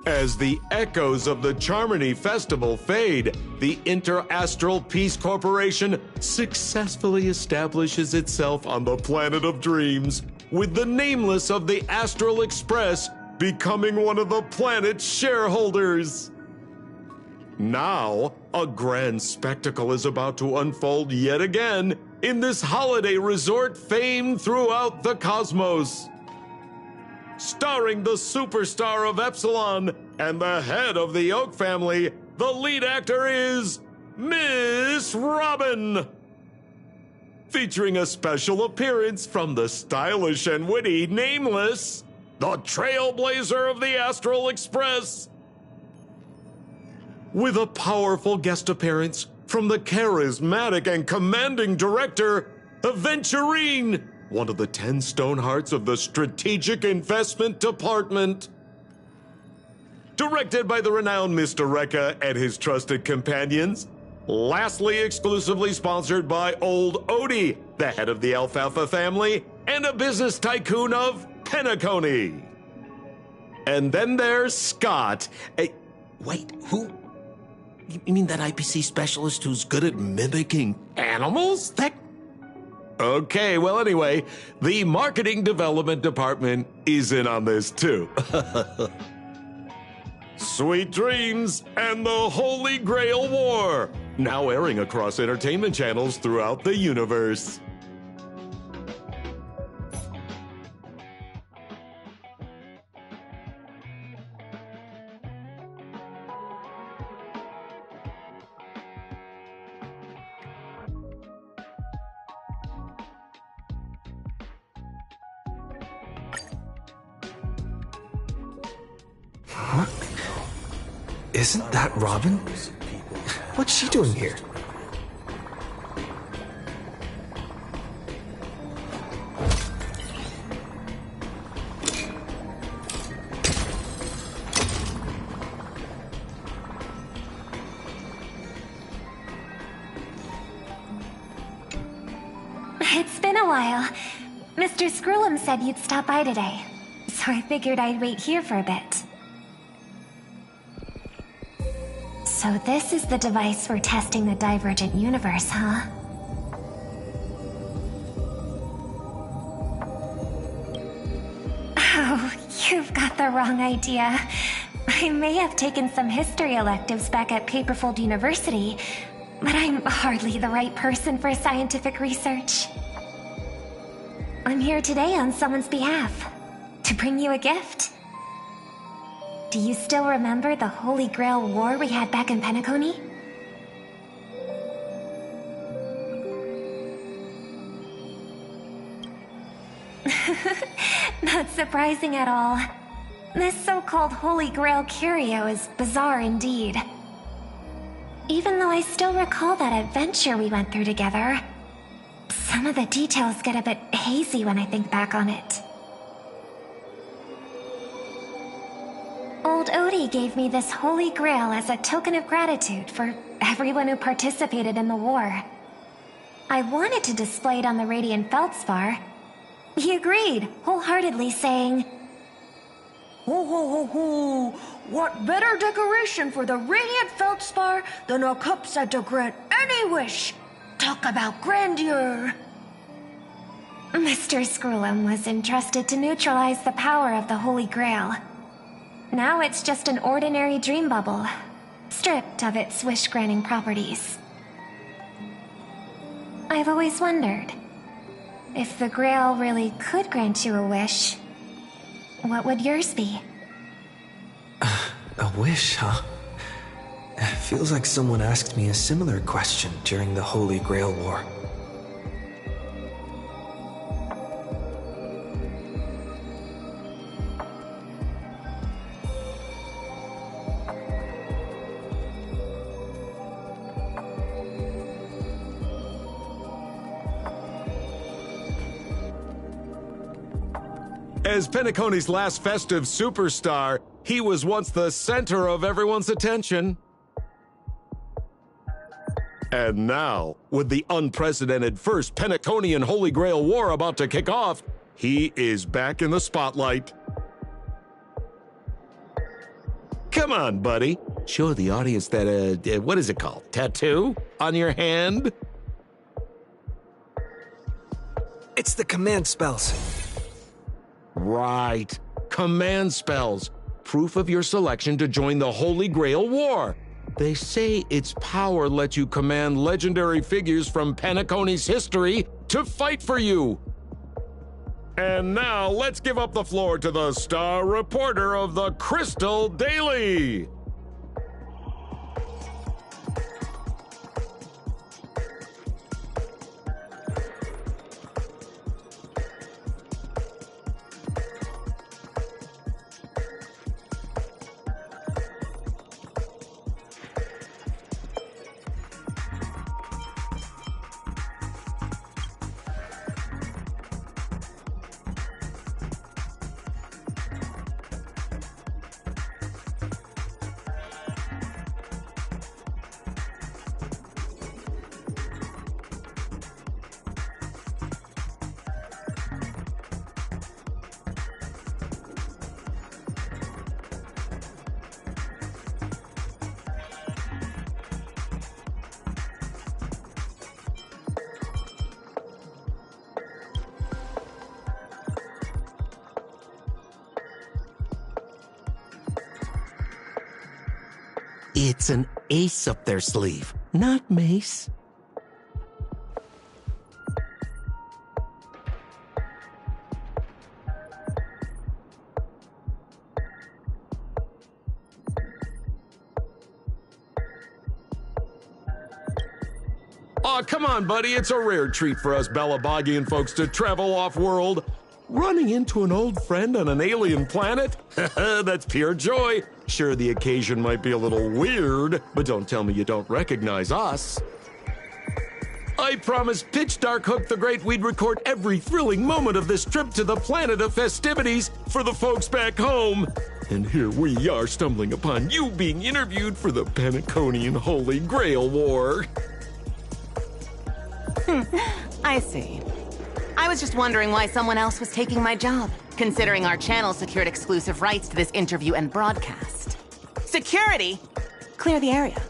As the echoes of the Charmony Festival fade, the Interastral Peace Corporation successfully establishes itself on the planet of dreams, with the Nameless of the Astral Express becoming one of the planet's shareholders. Now, a grand spectacle is about to unfold yet again in this holiday resort famed throughout the cosmos. Starring the superstar of Epsilon and the head of the Oak family, the lead actor is Miss Robin. Featuring a special appearance from the stylish and witty Nameless, the trailblazer of the Astral Express. With a powerful guest appearance from the charismatic and commanding director, Aventurine, one of the 10 Stonehearts of the Strategic Investment Department. Directed by the renowned Mr. Rekka and his trusted companions. Lastly, exclusively sponsored by Old Odie, the head of the Alfalfa family, and a business tycoon of Penacony. And then there's Scott. Wait, who? You mean that IPC specialist who's good at mimicking animals? Okay, well anyway, the marketing development department is in on this too. Sweet Dreams and the Holy Grail War, now airing across entertainment channels throughout the universe. What? Isn't that Robin? What's she doing here? It's been a while. Mr. Screwlam said you'd stop by today, so I figured I'd wait here for a bit. So this is the device for testing the divergent universe, huh? Oh, you've got the wrong idea. I may have taken some history electives back at Paperfold University, but I'm hardly the right person for scientific research. I'm here today on someone's behalf, to bring you a gift. Do you still remember the Holy Grail War we had back in Penacony? Not surprising at all. This so-called Holy Grail curio is bizarre indeed. Even though I still recall that adventure we went through together, some of the details get a bit hazy when I think back on it. Old Odie gave me this Holy Grail as a token of gratitude for everyone who participated in the war. I wanted to display it on the Radiant Feldspar. He agreed, wholeheartedly saying, Ho ho ho ho! What better decoration for the Radiant Feldspar than a cup set to grant any wish? Talk about grandeur! Mr. Screwlam was entrusted to neutralize the power of the Holy Grail. Now it's just an ordinary dream bubble, stripped of its wish-granting properties. I've always wondered, if the Grail really could grant you a wish, what would yours be? A wish, huh? Feels like someone asked me a similar question during the Holy Grail War. As Penacony's last festive superstar, he was once the center of everyone's attention. And now, with the unprecedented first Penaconian Holy Grail War about to kick off, he is back in the spotlight. Come on, buddy. Show the audience that, what is it called? Tattoo? On your hand? It's the command spells. Right. Command spells. Proof of your selection to join the Holy Grail War. They say its power lets you command legendary figures from Penacony's history to fight for you. And now let's give up the floor to the star reporter of the Crystal Daily. It's an ace up their sleeve, not mace. Aw, come on, buddy. It's a rare treat for us Balabagian folks to travel off-world. Running into an old friend on an alien planet? That's pure joy. Sure, the occasion might be a little weird, but don't tell me you don't recognize us. I promised Pitch Dark Hook the Great we'd record every thrilling moment of this trip to the planet of festivities for the folks back home. And here we are stumbling upon you being interviewed for the Penaconian Holy Grail War. I see. I was just wondering why someone else was taking my job, considering our channel secured exclusive rights to this interview and broadcast. Security! Clear the area.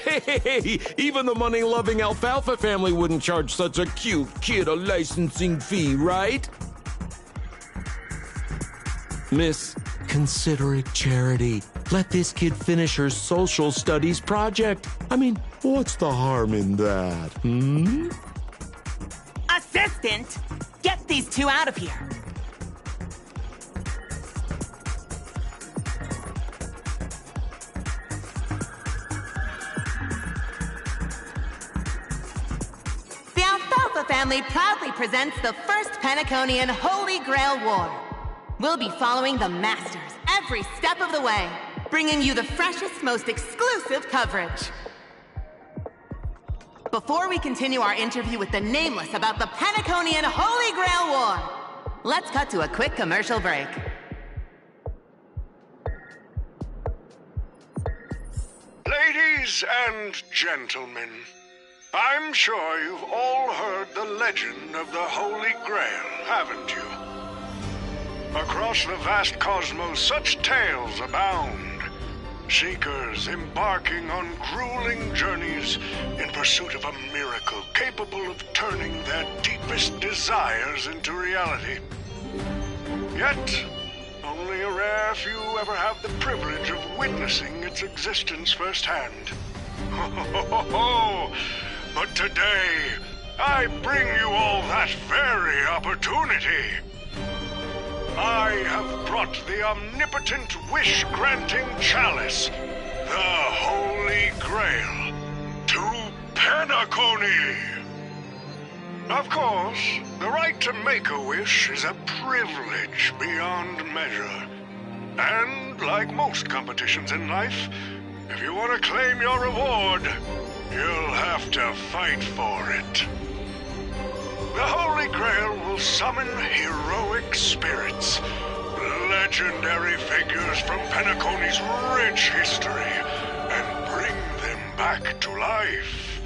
Hey, even the money-loving Alfalfa family wouldn't charge such a cute kid a licensing fee, right? Miss, consider it charity. Let this kid finish her social studies project. I mean, what's the harm in that, Assistant! Get these two out of here! The Alfalfa family proudly presents the first Penaconian Holy Grail War. We'll be following the Masters every step of the way, bringing you the freshest, most exclusive coverage. Before we continue our interview with the Nameless about the Penaconian Holy Grail War, let's cut to a quick commercial break. Ladies and gentlemen, I'm sure you've all heard the legend of the Holy Grail, haven't you? Across the vast cosmos, such tales abound. Seekers embarking on grueling journeys in pursuit of a miracle capable of turning their deepest desires into reality. Yet, only a rare few ever have the privilege of witnessing its existence firsthand. But today, I bring you all that very opportunity. I have brought the omnipotent wish-granting chalice, the Holy Grail, to Penacony. Of course, the right to make a wish is a privilege beyond measure. And like most competitions in life, if you want to claim your reward, you'll have to fight for it. The Holy Grail will summon heroic spirits, legendary figures from Penacony's rich history, and bring them back to life.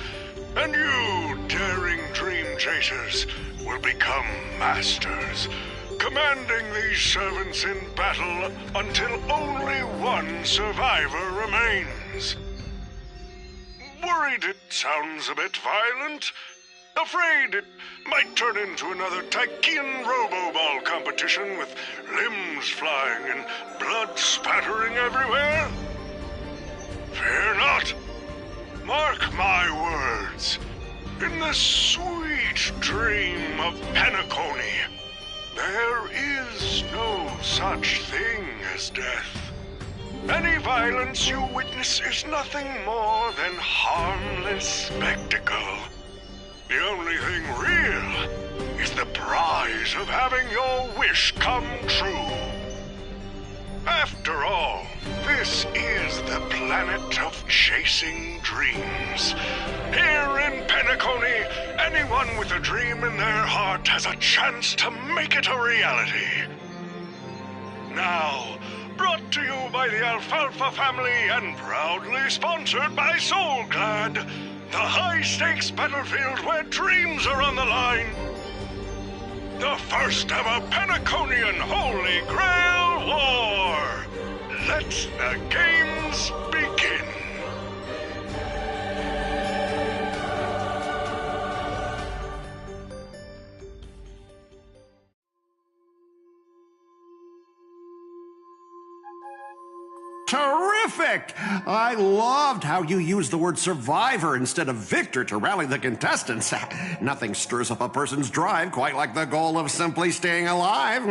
And you, daring dream chasers, will become masters, commanding these servants in battle until only one survivor remains. Worried it sounds a bit violent? Afraid it might turn into another Tychean Robo-Ball competition with limbs flying and blood spattering everywhere? Fear not. Mark my words. In the sweet dream of Penacony, there is no such thing as death. Any violence you witness is nothing more than harmless spectacle. The only thing real is the prize of having your wish come true. After all, this is the planet of chasing dreams. Here in Penacony, anyone with a dream in their heart has a chance to make it a reality. Now, brought to you by the Alfalfa family and proudly sponsored by Soulglad, the high-stakes battlefield where dreams are on the line. The first ever Penaconian Holy Grail War. Let the games begin. Terrific! I loved how you used the word survivor instead of victor to rally the contestants. Nothing stirs up a person's drive quite like the goal of simply staying alive,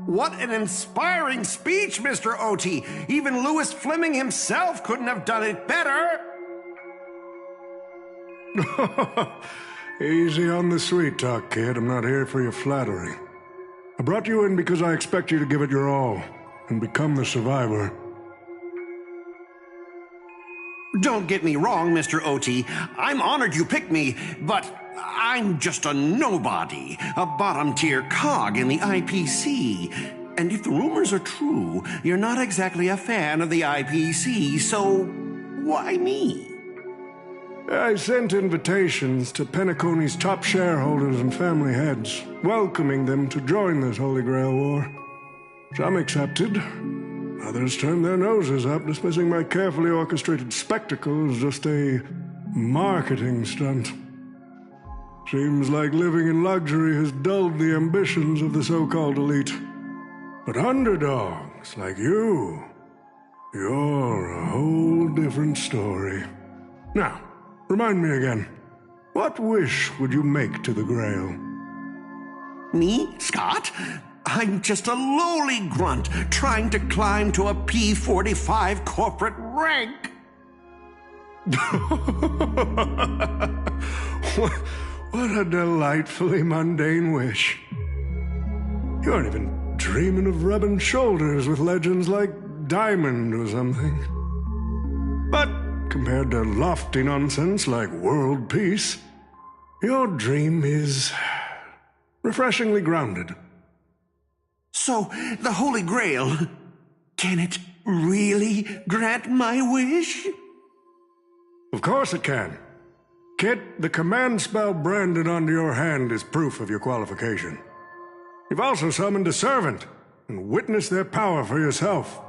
What an inspiring speech, Mr. O.T. Even Louis Fleming himself couldn't have done it better. Easy on the sweet talk, kid. I'm not here for your flattery. I brought you in because I expect you to give it your all and become the survivor. Don't get me wrong, Mr. O.T. I'm honored you picked me, but I'm just a nobody, a bottom-tier cog in the IPC. And if the rumors are true, you're not exactly a fan of the IPC, so why me? I sent invitations to Penacony's top shareholders and family heads, welcoming them to join this Holy Grail War. Some accepted. Others turned their noses up, dismissing my carefully orchestrated spectacle as just a marketing stunt. Seems like living in luxury has dulled the ambitions of the so-called elite. But underdogs like you're a whole different story. Now, remind me again, what wish would you make to the Grail? Me, Scott? I'm just a lowly grunt trying to climb to a P45 corporate rank. What a delightfully mundane wish. You aren't even dreaming of rubbing shoulders with legends like Diamond or something. But compared to lofty nonsense like world peace, your dream is refreshingly grounded. So, the Holy Grail, can it really grant my wish? Of course it can. Kid, the command spell branded onto your hand is proof of your qualification. You've also summoned a servant and witnessed their power for yourself.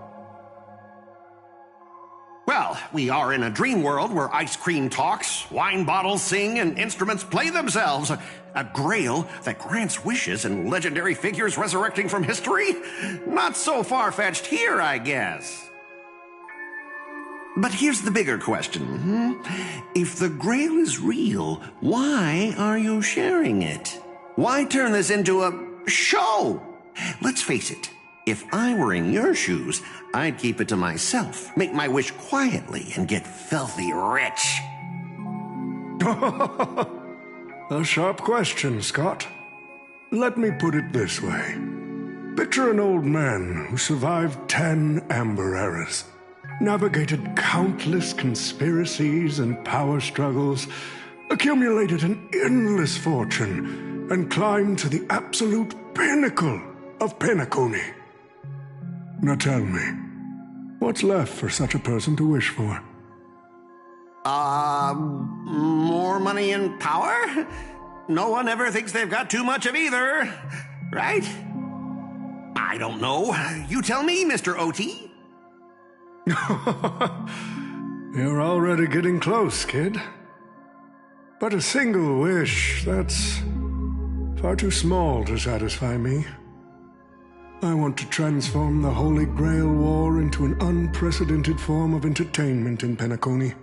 Well, we are in a dream world where ice cream talks, wine bottles sing, and instruments play themselves. A grail that grants wishes and legendary figures resurrecting from history? Not so far-fetched here, I guess. But here's the bigger question. If the grail is real, why are you sharing it? Why turn this into a show? Let's face it. If I were in your shoes, I'd keep it to myself, make my wish quietly, and get filthy rich. A sharp question, Scott. Let me put it this way. Picture an old man who survived 10 Amber Eras, navigated countless conspiracies and power struggles, accumulated an endless fortune, and climbed to the absolute pinnacle of Penacony. Now tell me, what's left for such a person to wish for? More money and power? no one ever thinks they've got too much of either, right? I don't know. You tell me, Mr. OT. You're already getting close, kid. But a single wish, that's far too small to satisfy me. I want to transform the Holy Grail War into an unprecedented form of entertainment in Penacony.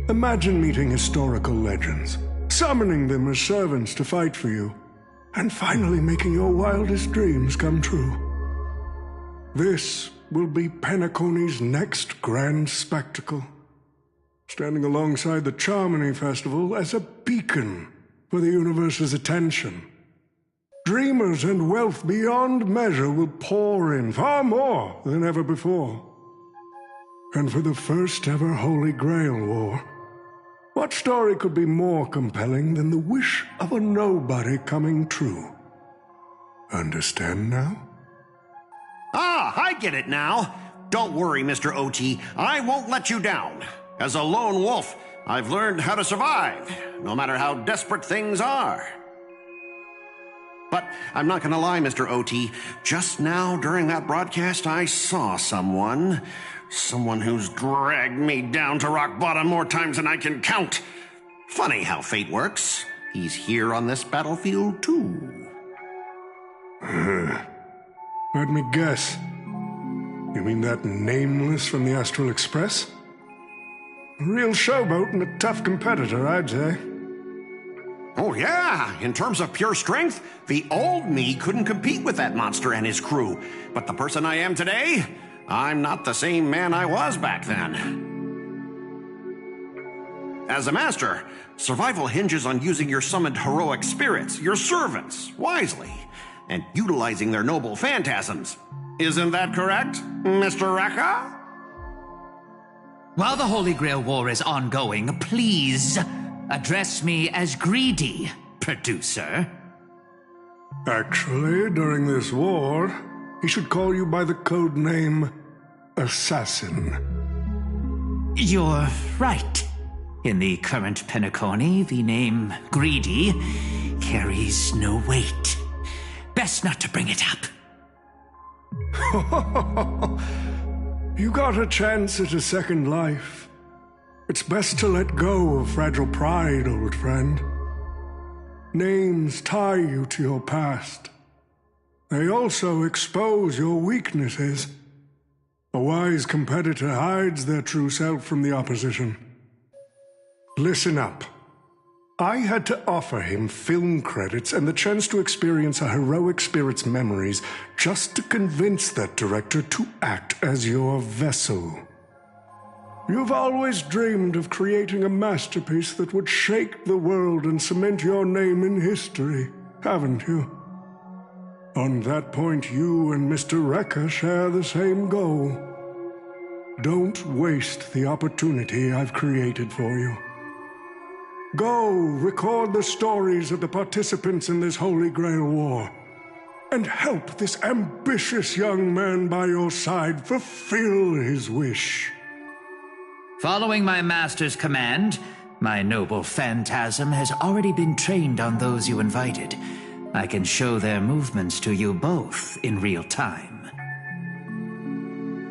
Imagine meeting historical legends, summoning them as servants to fight for you, and finally making your wildest dreams come true. This will be Penacony's next grand spectacle, standing alongside the Charmony Festival as a beacon for the universe's attention. Dreamers and wealth beyond measure will pour in, far more than ever before. And for the first ever Holy Grail War, what story could be more compelling than the wish of a nobody coming true? Understand now? Ah, I get it now. Don't worry, Mr. OT. I won't let you down. As a lone wolf, I've learned how to survive, no matter how desperate things are. But I'm not gonna lie, Mr. OT. Just now, during that broadcast, I saw someone who's dragged me down to rock bottom more times than I can count. Funny how fate works. He's here on this battlefield, too. Let me guess. You mean that Nameless from the Astral Express? A real showboat and a tough competitor, I'd say. Oh, yeah. In terms of pure strength, the old me couldn't compete with that monster and his crew. But the person I am today, I'm not the same man I was back then. As a master, survival hinges on using your summoned heroic spirits, your servants, wisely, and utilizing their noble phantasms. Isn't that correct, Mr. Rekka? While the Holy Grail War is ongoing, please address me as Greedy, producer. Actually, during this war, he should call you by the code name Assassin. You're right. In the current Penacony, the name Greedy carries no weight. Best not to bring it up. You got a chance at a second life. It's best to let go of fragile pride, old friend. Names tie you to your past. They also expose your weaknesses. A wise competitor hides their true self from the opposition. Listen up. I had to offer him film credits and the chance to experience a heroic spirit's memories just to convince that director to act as your vessel. You've always dreamed of creating a masterpiece that would shake the world and cement your name in history, haven't you? On that point, you and Mr. Rekka share the same goal. Don't waste the opportunity I've created for you. Go record the stories of the participants in this Holy Grail War, and help this ambitious young man by your side fulfill his wish. Following my master's command, my noble phantasm has already been trained on those you invited. I can show their movements to you both in real time.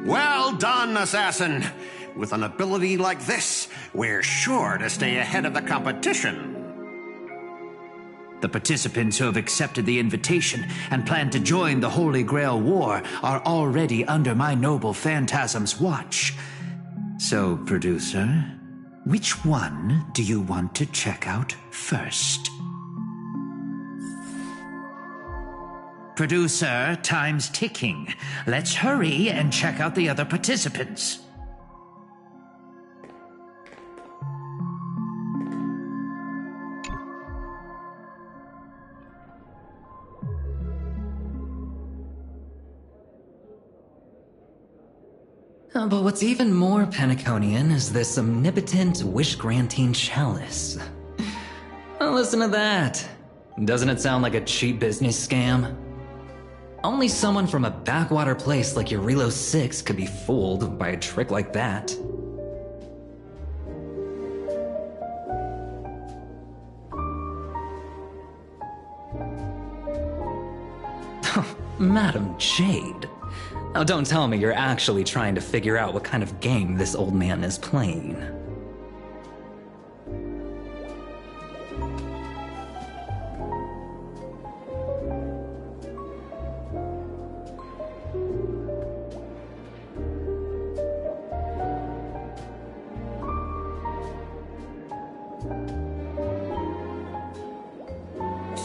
Well done, Assassin! With an ability like this, we're sure to stay ahead of the competition. The participants who have accepted the invitation and plan to join the Holy Grail War are already under my noble phantasm's watch. So, producer, which one do you want to check out first? Producer, time's ticking. Let's hurry and check out the other participants. But what's even more Penaconian is this omnipotent wish-granting chalice. Oh, listen to that. Doesn't it sound like a cheap business scam? Only someone from a backwater place like Eurilo 6 could be fooled by a trick like that. Madam Jade. Now don't tell me you're actually trying to figure out what kind of game this old man is playing.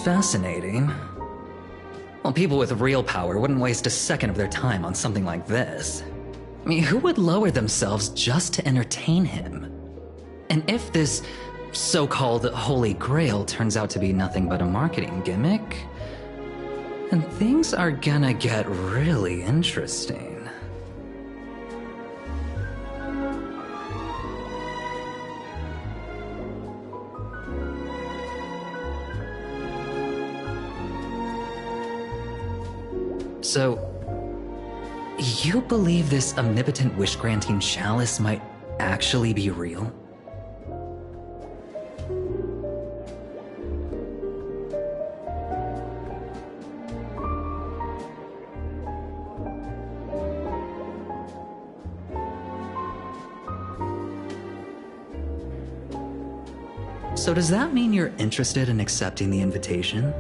Fascinating. Well, people with real power wouldn't waste a second of their time on something like this. I mean, who would lower themselves just to entertain him? And if this so-called Holy Grail turns out to be nothing but a marketing gimmick, then things are gonna get really interesting. So, you believe this omnipotent wish-granting chalice might actually be real? So does that mean you're interested in accepting the invitation?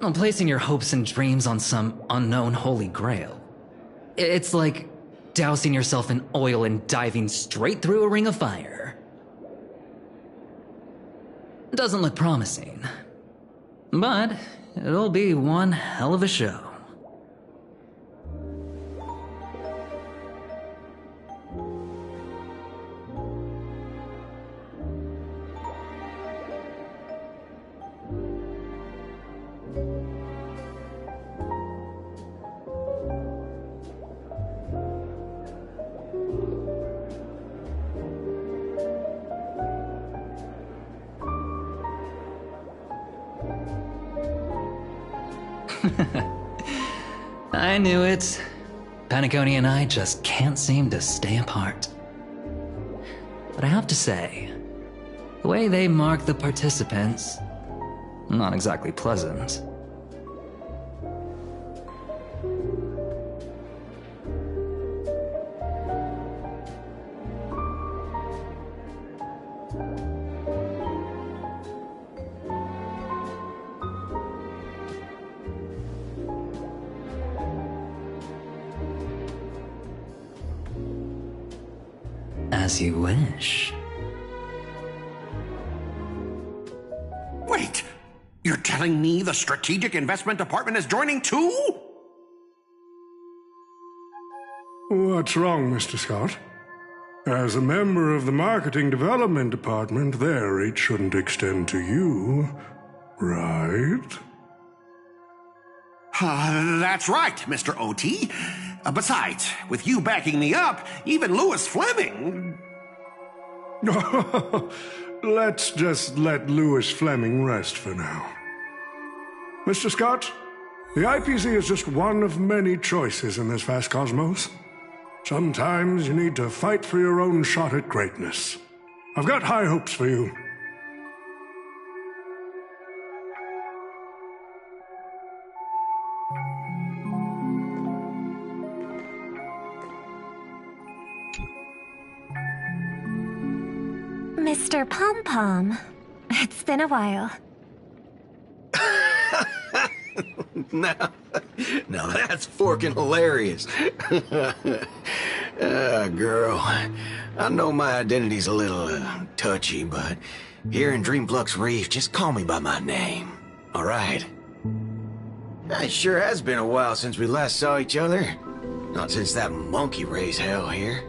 On placing your hopes and dreams on some unknown holy grail. It's like dousing yourself in oil and diving straight through a ring of fire. Doesn't look promising, but it'll be one hell of a show. I knew it. Paniconi and I just can't seem to stay apart. But I have to say, the way they mark the participants, not exactly pleasant. As you wish. Wait, you're telling me the Strategic Investment Department is joining too? What's wrong, Mr. Scott? As a member of the Marketing Development Department, their reach shouldn't extend to you, right? That's right, Mr. OT. Besides, with you backing me up, even Louis Fleming... Let's just let Louis Fleming rest for now. Mr. Scott, the IPC is just one of many choices in this vast cosmos. Sometimes you need to fight for your own shot at greatness. I've got high hopes for you. Mr. Pom-Pom, it's been a while. Now that's forking hilarious. Girl, I know my identity's a little touchy, but here in Dreamflux Reef, just call me by my name, all right? It sure has been a while since we last saw each other. Not since that monkey raised hell here.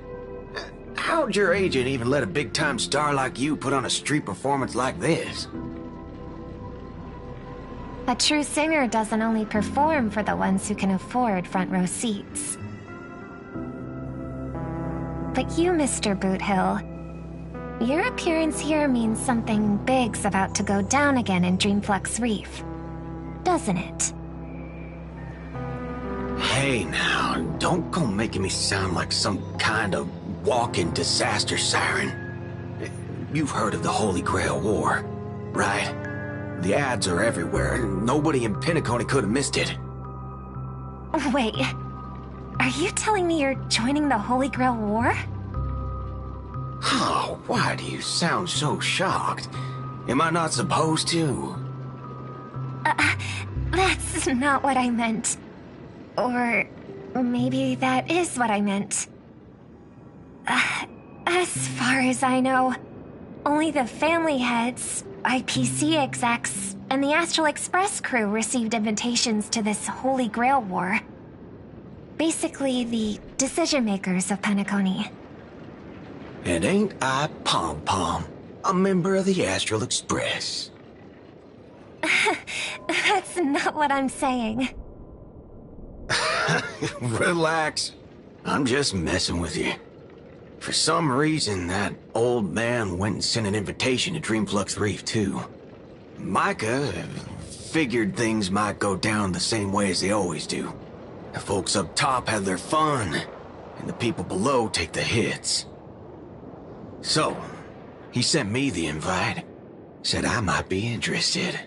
How'd your agent even let a big-time star like you put on a street performance like this? A true singer doesn't only perform for the ones who can afford front-row seats. But you, Mr. Boothill, your appearance here means something big's about to go down again in Dreamflux Reef, doesn't it? Hey now, don't go making me sound like some kind of walking disaster siren. You've heard of the Holy Grail War, right? The ads are everywhere. Nobody in Penacony could have missed it. Wait, are you telling me you're joining the Holy Grail War? Oh, why do you sound so shocked? Am I not supposed to? That's not what I meant. Or maybe that is what I meant. As far as I know, only the family heads, IPC execs, and the Astral Express crew received invitations to this Holy Grail War. Basically, the decision-makers of Penacony. And ain't I Pom-Pom, a member of the Astral Express? That's not what I'm saying. Relax. I'm just messing with you. For some reason, that old man went and sent an invitation to Dreamflux Reef, too. Micah figured things might go down the same way as they always do. The folks up top have their fun, and the people below take the hits. So, he sent me the invite. Said I might be interested.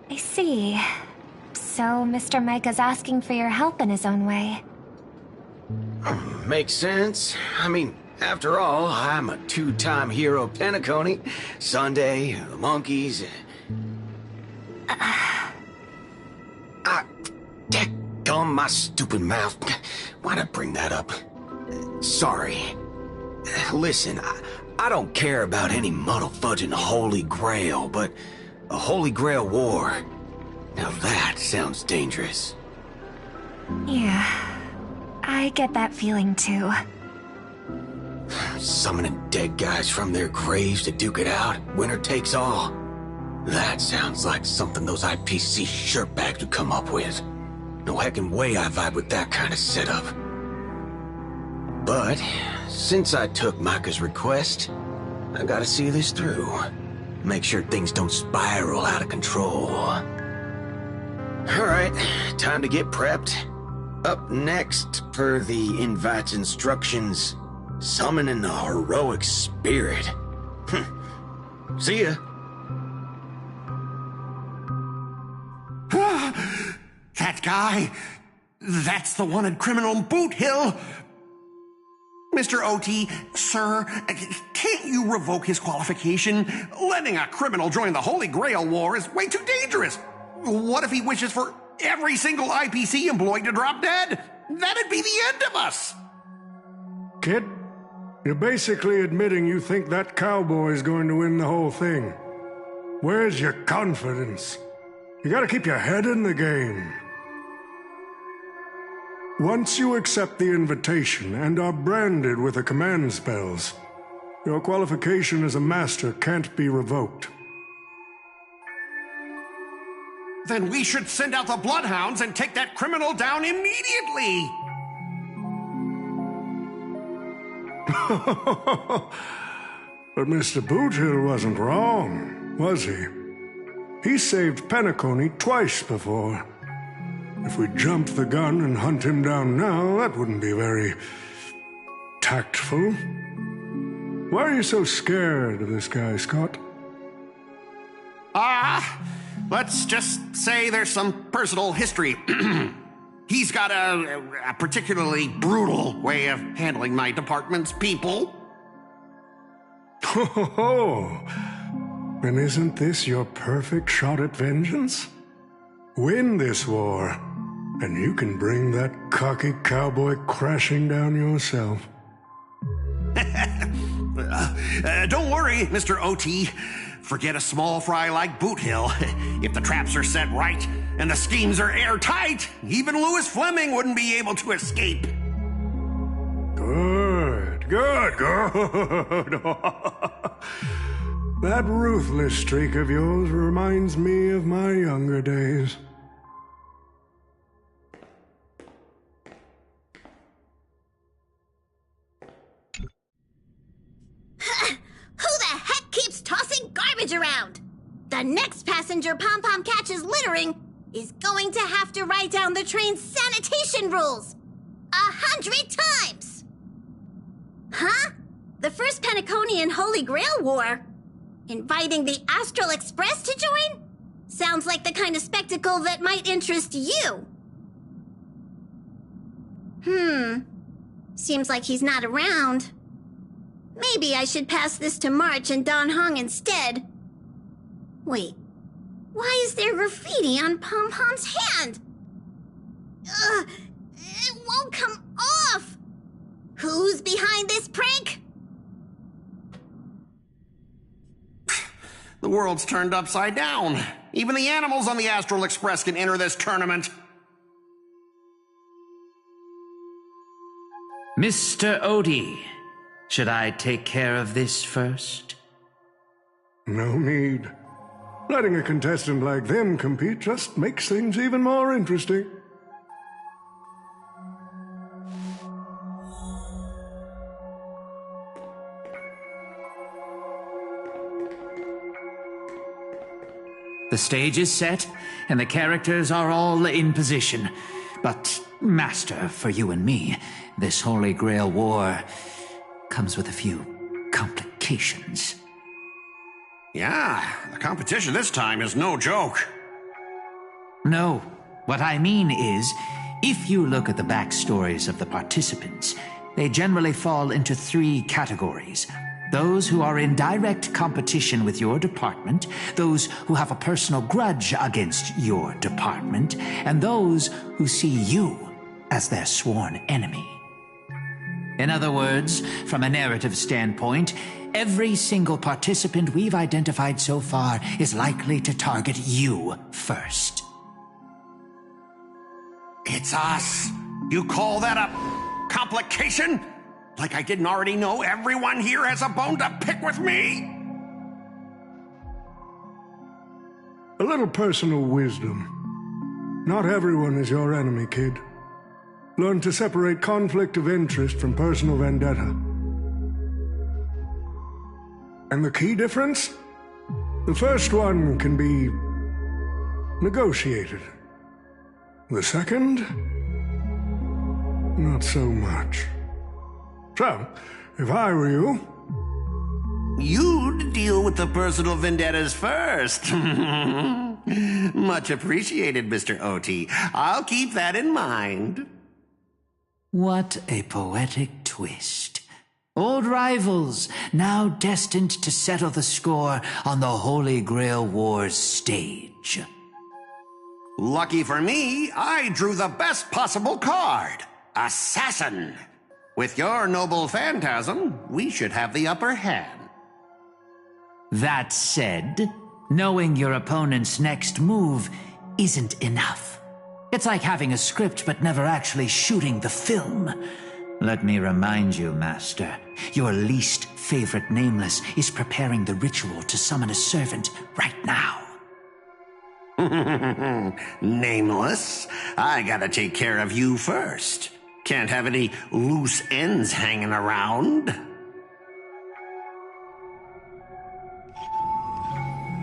I see. So Mr. Micah's asking for your help in his own way. Makes sense. I mean, after all, I'm a two-time hero of Penacony. Sunday, the monkeys. Gum my stupid mouth. Why'd I bring that up? Sorry. Listen, I don't care about any muddle-fudging Holy Grail, but a Holy Grail War. Now that sounds dangerous. Yeah, I get that feeling too. Summoning dead guys from their graves to duke it out, winner takes all. That sounds like something those IPC shirtbags would come up with. No heckin' way I vibe with that kind of setup. But, since I took Micah's request, I gotta see this through. Make sure things don't spiral out of control. Alright, time to get prepped. Up next, per the invite's instructions, summoning a heroic spirit. See ya. That guy, that's the wanted criminal in Boot Hill. Mr. OT, sir, can't you revoke his qualification? Letting a criminal join the Holy Grail War is way too dangerous. What if he wishes for every single IPC employee to drop dead? That'd be the end of us. Kid, you're basically admitting you think that cowboy's going to win the whole thing. Where's your confidence? You gotta keep your head in the game. Once you accept the invitation and are branded with the command spells, your qualification as a master can't be revoked. Then we should send out the bloodhounds and take that criminal down immediately. But Mr. Boothill wasn't wrong, was he? He saved Penacony twice before. If we jumped the gun and hunt him down now, that wouldn't be very tactful. Why are you so scared of this guy, Scott? Let's just say there's some personal history. He's got a particularly brutal way of handling my department's people. Oh, and isn't this your perfect shot at vengeance? Win this war, and you can bring that cocky cowboy crashing down yourself. Don't worry, Mr. OT. Forget a small fry like Boot Hill. If the traps are set right and the schemes are airtight, even Louis Fleming wouldn't be able to escape. Good. That ruthless streak of yours reminds me of my younger days. Who the heck keeps tossing garbage around? The next passenger Pom-Pom catches littering, is going to have to write down the train's sanitation rules 100 times! Huh? The first Penaconian Holy Grail War? Inviting the Astral Express to join? Sounds like the kind of spectacle that might interest you. Seems like he's not around. Maybe I should pass this to March and Don Hong instead. Wait, why is there graffiti on Pom Pom's hand? Ugh, it won't come off! Who's behind this prank? The world's turned upside down. Even the animals on the Astral Express can enter this tournament. Mr. Odie, should I take care of this first? No need. Letting a contestant like them compete just makes things even more interesting. The stage is set, and the characters are all in position. But, Master, for you and me, this Holy Grail War comes with a few complications. Yeah, the competition this time is no joke. No, what I mean is, if you look at the backstories of the participants, they generally fall into 3 categories. Those who are in direct competition with your department, those who have a personal grudge against your department, and those who see you as their sworn enemy. In other words, from a narrative standpoint, every single participant we've identified so far is likely to target you first. It's us. You call that a complication? Like I didn't already know everyone here has a bone to pick with me? A little personal wisdom. Not everyone is your enemy, kid. Learn to separate conflict of interest from personal vendetta. And the key difference? The first one can be negotiated. The second? Not so much. So, if I were you... You'd deal with the personal vendettas first. Much appreciated, Mr. OT. I'll keep that in mind. What a poetic twist. Old rivals, now destined to settle the score on the Holy Grail War's stage. Lucky for me, I drew the best possible card. Assassin. With your noble phantasm, we should have the upper hand. That said, knowing your opponent's next move isn't enough. It's like having a script but never actually shooting the film. Let me remind you, Master, your least favorite Nameless is preparing the ritual to summon a servant right now. Nameless, I gotta take care of you first. Can't have any loose ends hanging around.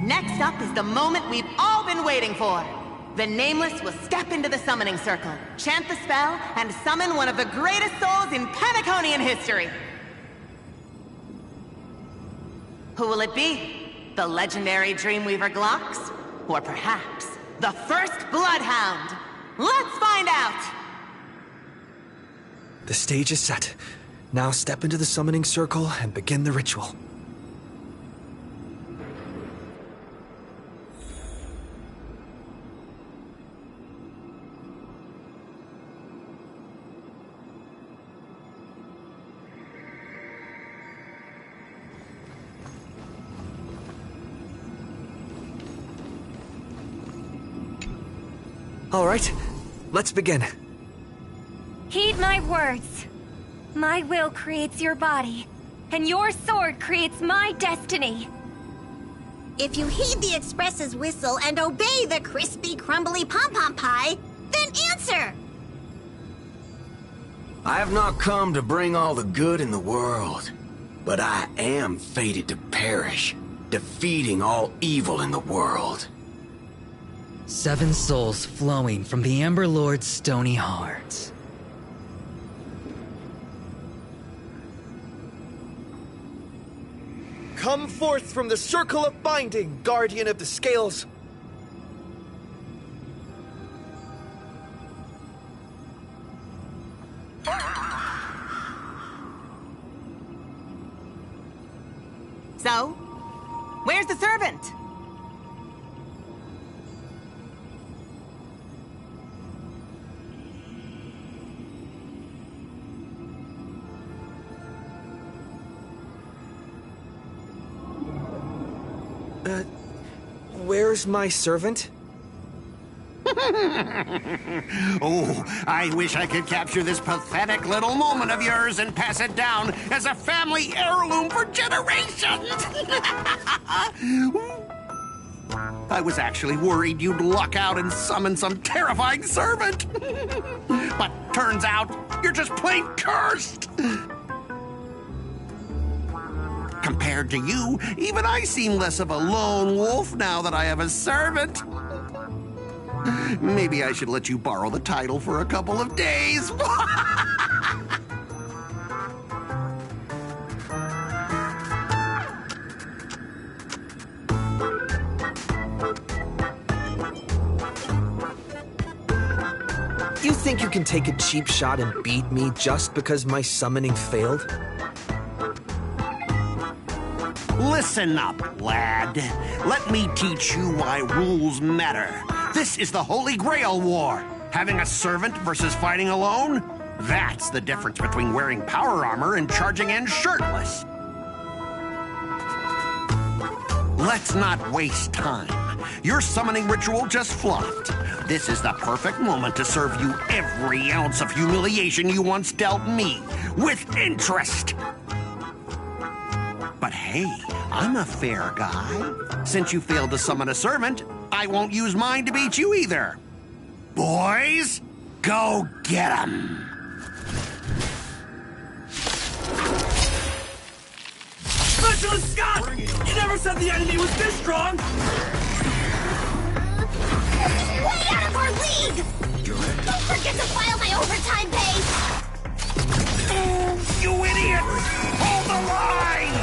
Next up is the moment we've all been waiting for. The Nameless will step into the summoning circle, chant the spell, and summon one of the greatest souls in Penaconian history. Who will it be? The legendary Dreamweaver Glocks? Or perhaps the first Bloodhound? Let's find out! The stage is set. Now step into the summoning circle and begin the ritual. All right, let's begin. Heed my words. My will creates your body, and your sword creates my destiny. If you heed the Express's whistle and obey the crispy, crumbly pom-pom pie, then answer! I have not come to bring all the good in the world, but I am fated to perish, defeating all evil in the world. 7 souls flowing from the Ember Lord's stony heart. Come forth from the circle of binding, guardian of the scales. So, where's the servant? Where's my servant? Oh, I wish I could capture this pathetic little moment of yours and pass it down as a family heirloom for generations. I was actually worried you'd luck out and summon some terrifying servant. But turns out you're just plain cursed. Compared to you, even I seem less of a lone wolf now that I have a servant. Maybe I should let you borrow the title for a couple of days. You think you can take a cheap shot and beat me just because my summoning failed? Listen up, lad. Let me teach you why rules matter. This is the Holy Grail War. Having a servant versus fighting alone? That's the difference between wearing power armor and charging in shirtless. Let's not waste time. Your summoning ritual just flopped. This is the perfect moment to serve you every ounce of humiliation you once dealt me, with interest. But hey, I'm a fair guy. Since you failed to summon a servant, I won't use mine to beat you either. Boys, go get 'em! Specialist Scott! You never said the enemy was this strong! Way out of our league! Don't forget to file my overtime pay! You idiots! Hold the line!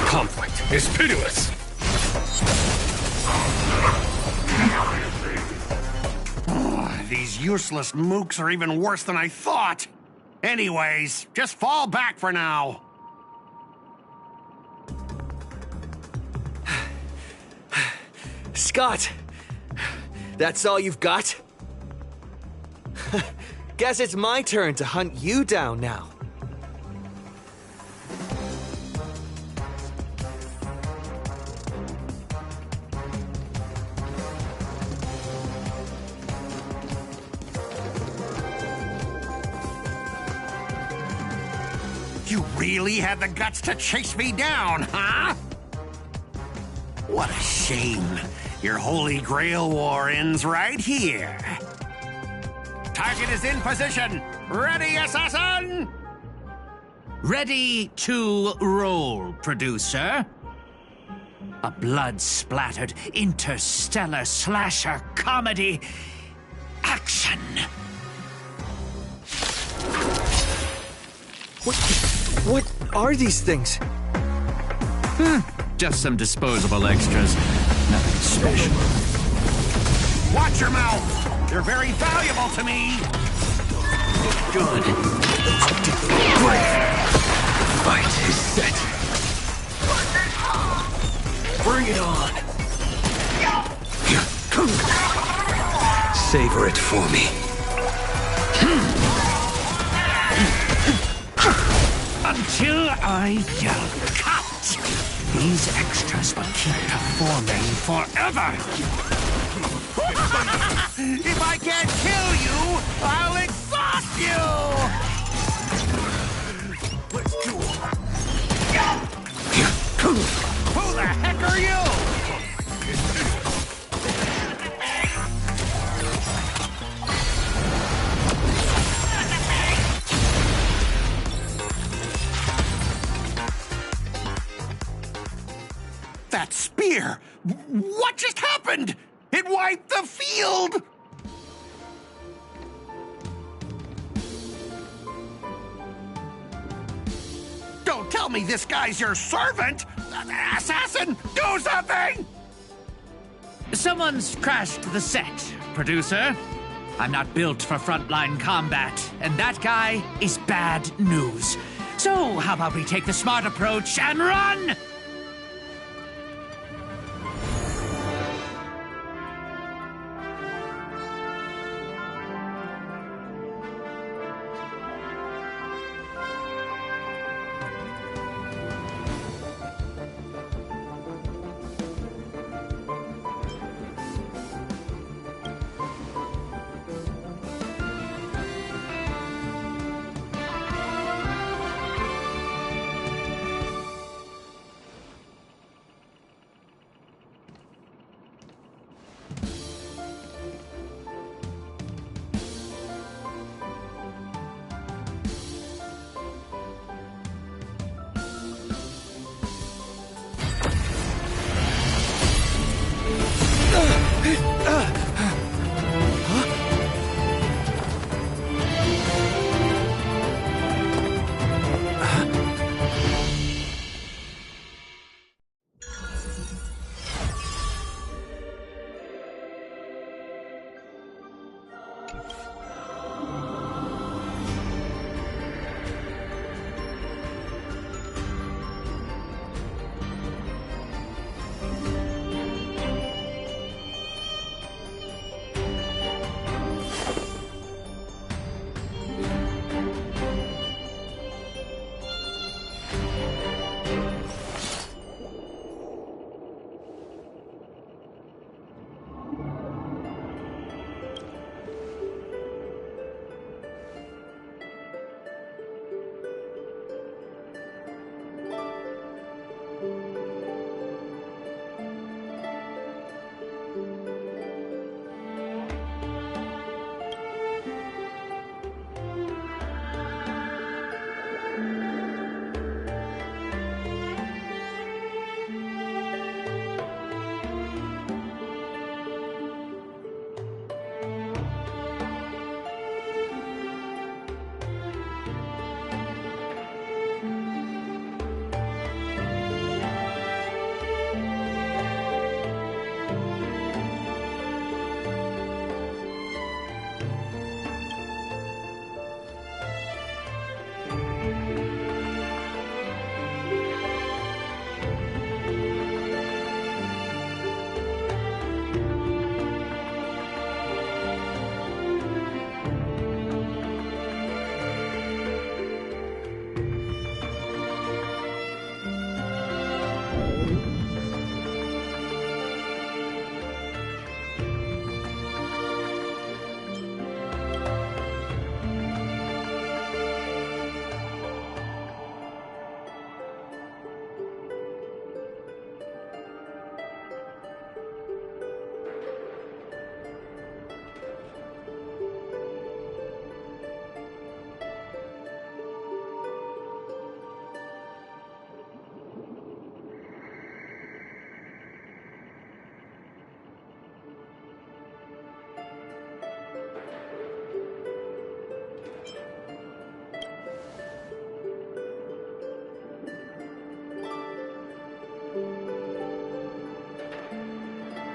Conflict is pitiless! These useless mooks are even worse than I thought. Anyways, just fall back for now. Scott! That's all you've got? Guess it's my turn to hunt you down now. You really had the guts to chase me down, huh? What a shame. Your Holy Grail War ends right here. Target is in position. Ready, assassin? Ready to roll, producer. A blood-splattered interstellar slasher comedy. Action! What are these things? Just some disposable extras. Nothing special. Watch your mouth. They're very valuable to me. Good. Great. Fight is set. Bring it on. Savor it for me. Until I yell cut! These extras will keep performing forever! If I can't kill you, I'll exhaust you! Let's do it. Who the heck are you? That What just happened? It wiped the field! Don't tell me this guy's your servant! Assassin, do something! Someone's crashed the set, producer. I'm not built for frontline combat, and that guy is bad news. So, how about we take the smart approach and run?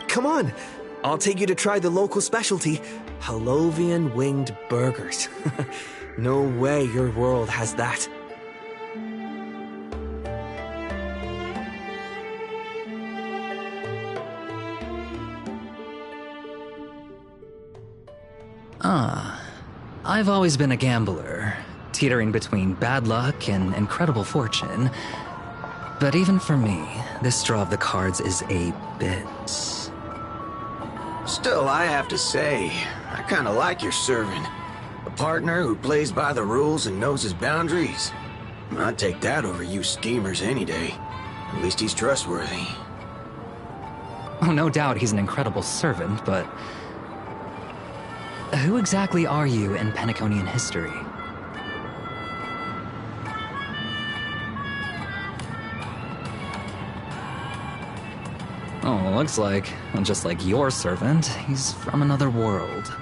Come on, I'll take you to try the local specialty, Halovian winged burgers. No way your world has that. I've always been a gambler, teetering between bad luck and incredible fortune. But even for me, this draw of the cards is a bit... Still, I have to say, I kinda like your servant. A partner who plays by the rules and knows his boundaries. I'd take that over you schemers any day. At least he's trustworthy. Oh, no doubt he's an incredible servant, but... who exactly are you in Penaconian history? Oh, looks like, just like your servant, he's from another world.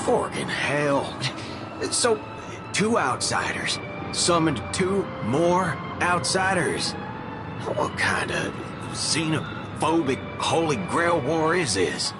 Forking hell. So, 2 outsiders summoned 2 more outsiders. What kind of xenophobic Holy Grail war is this?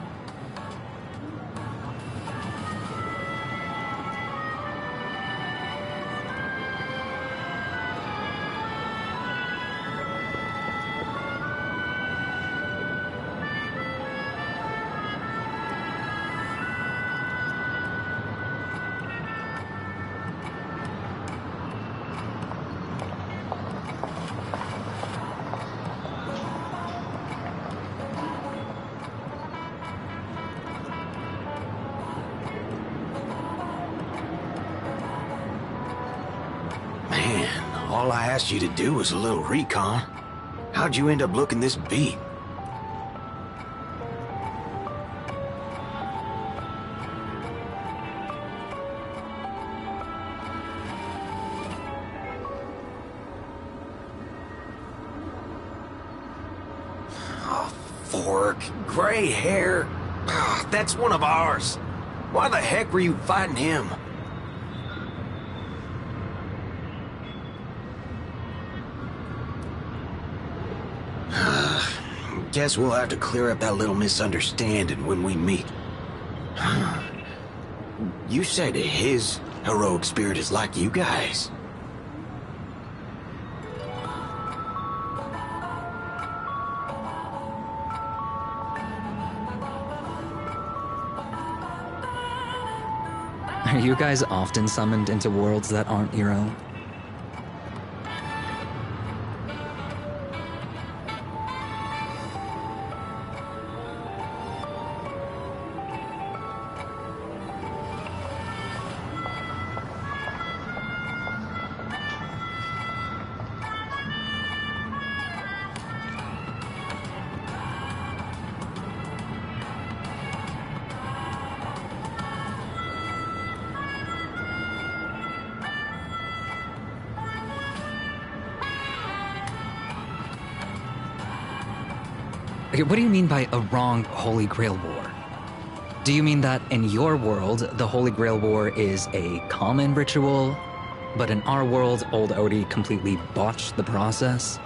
All I asked you to do was a little recon. How'd you end up looking this beat? Oh, fork. Gray hair. That's one of ours. Why the heck were you fighting him? Guess we'll have to clear up that little misunderstanding when we meet. You said his heroic spirit is like you guys. Are you guys often summoned into worlds that aren't your own? Okay, what do you mean by a wrong Holy Grail War? Do you mean that in your world, the Holy Grail War is a common ritual, but in our world, old Odie completely botched the process?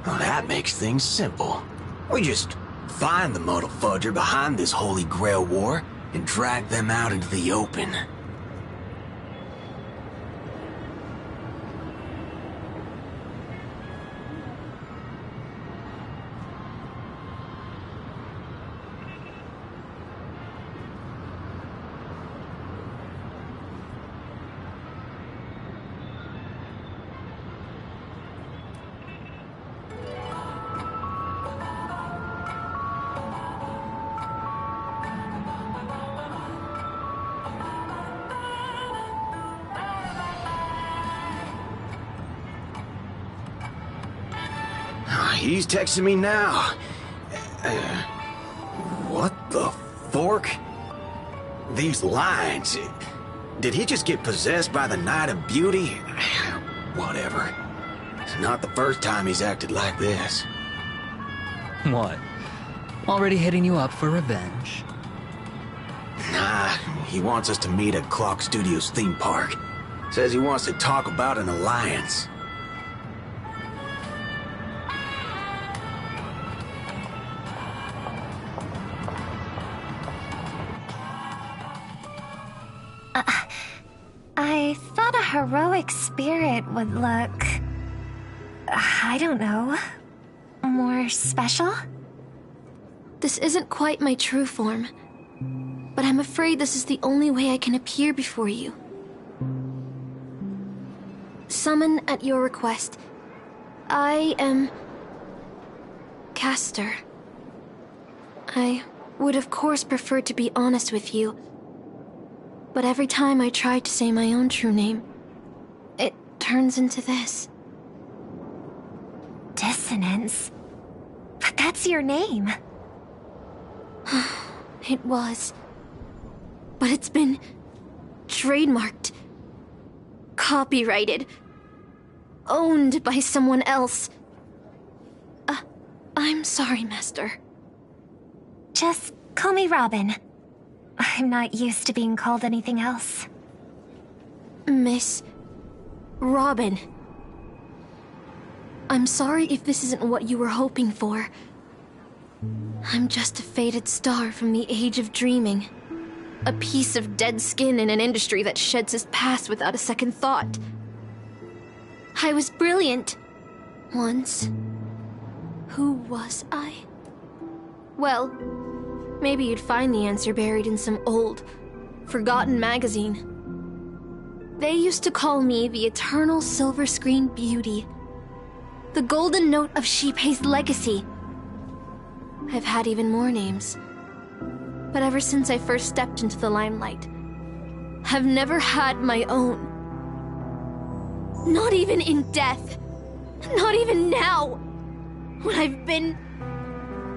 Well, that makes things simple. We just find the muddle fudger behind this Holy Grail War and drag them out into the open. He's texting me now. What the fork? These lines. Did he just get possessed by the Night of Beauty? Whatever. It's not the first time he's acted like this. What? Already hitting you up for revenge? Nah, he wants us to meet at Clock Studios theme park. Says he wants to talk about an alliance. I thought a heroic spirit would look... I don't know... more special? This isn't quite my true form, but I'm afraid this is the only way I can appear before you. Summon at your request. I am... Castor. I would of course prefer to be honest with you, but every time I try to say my own true name, it turns into this. Dissonance? But that's your name. It was. But it's been trademarked, copyrighted, owned by someone else. I'm sorry, Master. Just call me Robin. I'm not used to being called anything else. Miss Robin. I'm sorry if this isn't what you were hoping for. I'm just a faded star from the age of dreaming. A piece of dead skin in an industry that sheds its past without a second thought. I was brilliant. Once. Who was I? Well, maybe you'd find the answer buried in some old, forgotten magazine. They used to call me the Eternal Silver Screen Beauty. The Golden Note of Shipei's legacy. I've had even more names. But ever since I first stepped into the limelight, I've never had my own. Not even in death. Not even now. When I've been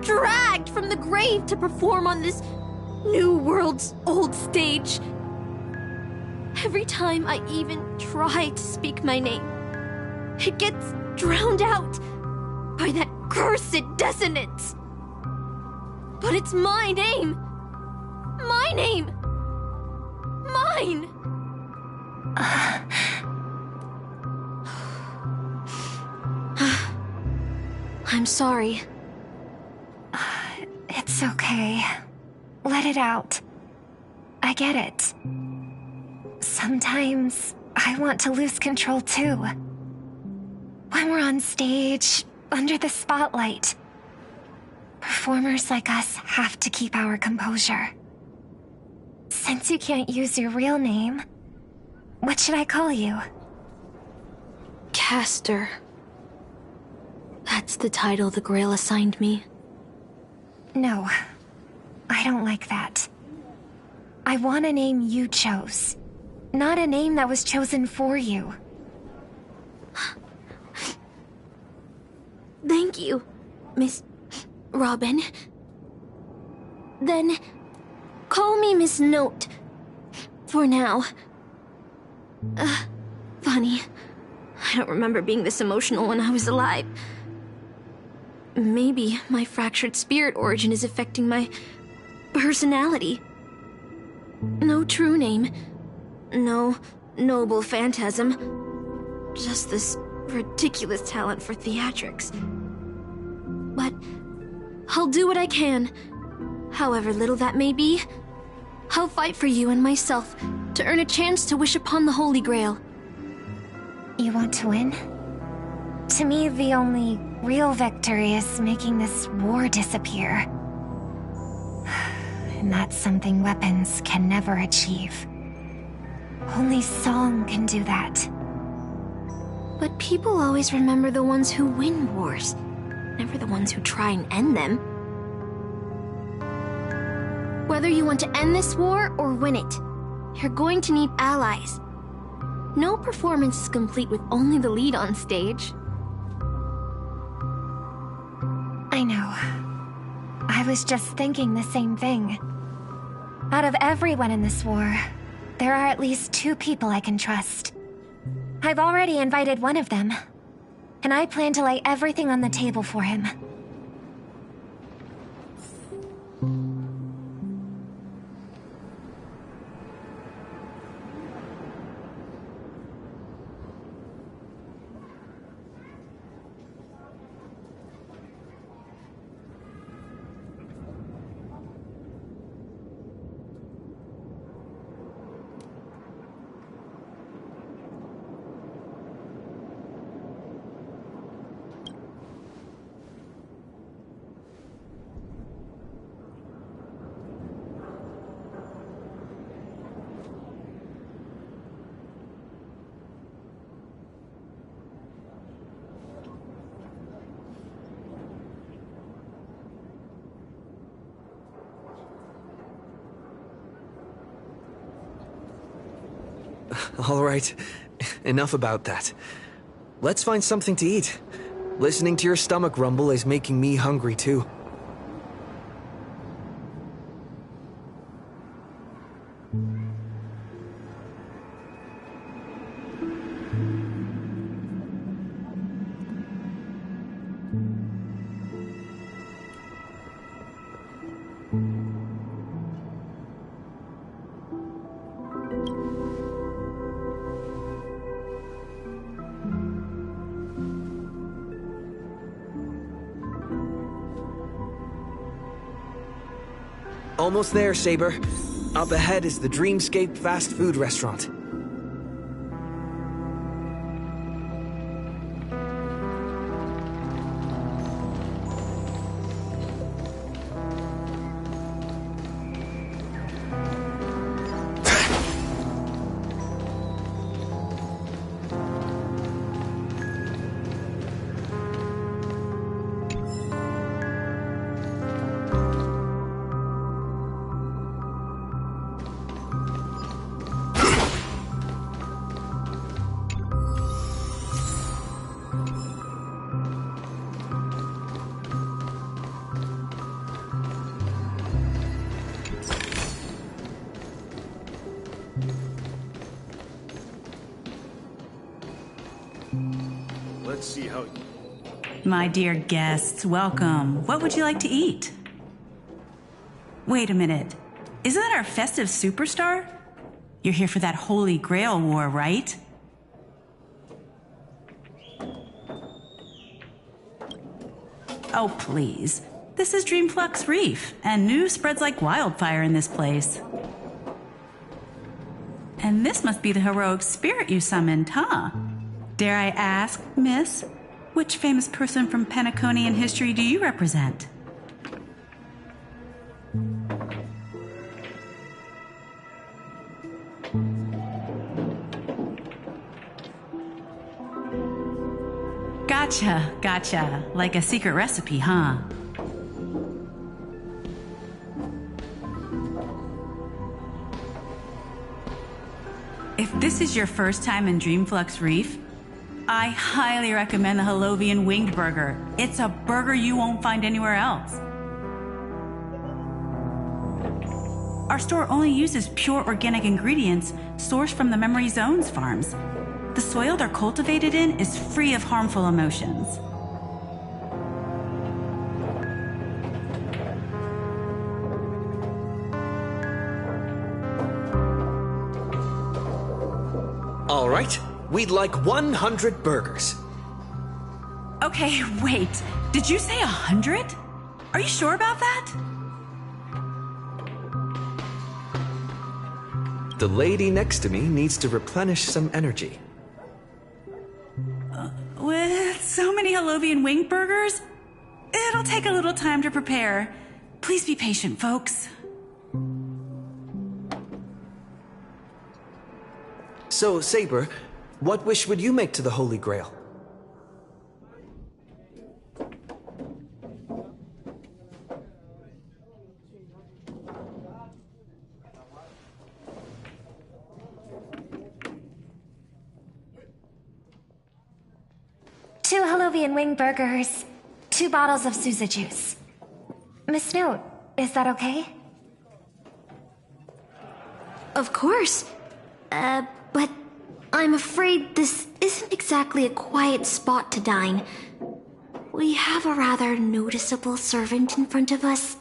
dragged from the grave to perform on this new world's old stage. Every time I even try to speak my name, it gets drowned out by that cursed dissonance. But it's my name. My name. Mine. I'm sorry. It's okay. Let it out. I get it. Sometimes I want to lose control too. When we're on stage, under the spotlight, performers like us have to keep our composure. Since you can't use your real name, what should I call you? Castor. That's the title the Grail assigned me. No, I don't like that. I want a name you chose, not a name that was chosen for you. Thank you, Miss Robin. Then, call me Miss Note. For now. Funny. I don't remember being this emotional when I was alive. Maybe my fractured spirit origin is affecting my personality. No true name. No noble phantasm. Just this ridiculous talent for theatrics. But I'll do what I can. However little that may be, I'll fight for you and myself to earn a chance to wish upon the Holy Grail. You want to win? To me, the only real victory is making this war disappear. And that's something weapons can never achieve. Only song can do that. But people always remember the ones who win wars, never the ones who try and end them. Whether you want to end this war or win it, you're going to need allies. No performance is complete with only the lead on stage. I know. I was just thinking the same thing. Out of everyone in this war, there are at least 2 people I can trust. I've already invited one of them, and I plan to lay everything on the table for him. All right, enough about that. Let's find something to eat. Listening to your stomach rumble is making me hungry too. Almost there, Saber. Up ahead is the Dreamscape fast food restaurant. Let's see how... My dear guests, welcome. What would you like to eat? Wait a minute. Isn't that our festive superstar? You're here for that Holy Grail War, right? Oh, please. This is Dreamflux Reef, and news spreads like wildfire in this place. And this must be the heroic spirit you summoned, huh? Dare I ask, miss, which famous person from Penaconian history do you represent? Gotcha. Like a secret recipe, huh? If this is your first time in Dreamflux Reef, I highly recommend the Halovian Winged Burger. It's a burger you won't find anywhere else. Our store only uses pure organic ingredients sourced from the Memory Zones farms. The soil they're cultivated in is free of harmful emotions. All right, we'd like 100 burgers. Okay, wait. Did you say 100? Are you sure about that? The lady next to me needs to replenish some energy. With so many Halovian winged burgers, it'll take a little time to prepare. Please be patient, folks. So, Saber, what wish would you make to the Holy Grail? Two Halovian wing burgers, 2 bottles of Sousa juice. Miss Note, is that okay? Of course. But I'm afraid this isn't exactly a quiet spot to dine. We have a rather noticeable servant in front of us.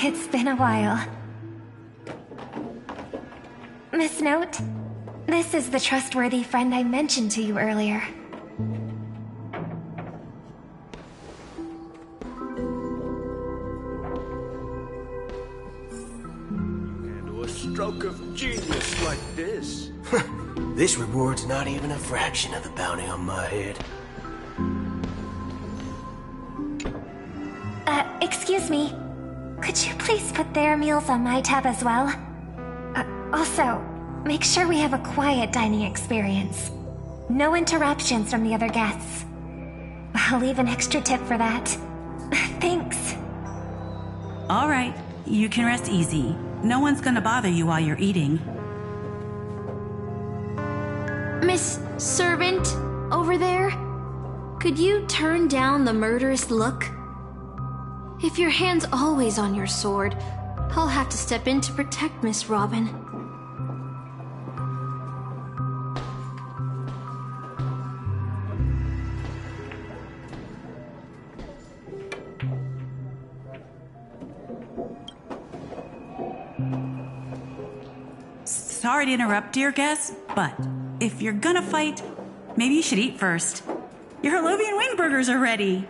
It's been a while. Miss Note, this is the trustworthy friend I mentioned to you earlier. And a stroke of genius like this. This reward's not even a fraction of the bounty on my head. Excuse me. Could you please put their meals on my tab as well? Also, make sure we have a quiet dining experience. No interruptions from the other guests. I'll leave an extra tip for that. Thanks. All right, you can rest easy. No one's gonna bother you while you're eating. Miss Servant, over there? Could you turn down the murderous look? If your hand's always on your sword, I'll have to step in to protect Miss Robin. Sorry to interrupt, dear guest, but if you're gonna fight, maybe you should eat first. Your Harlovian wing burgers are ready.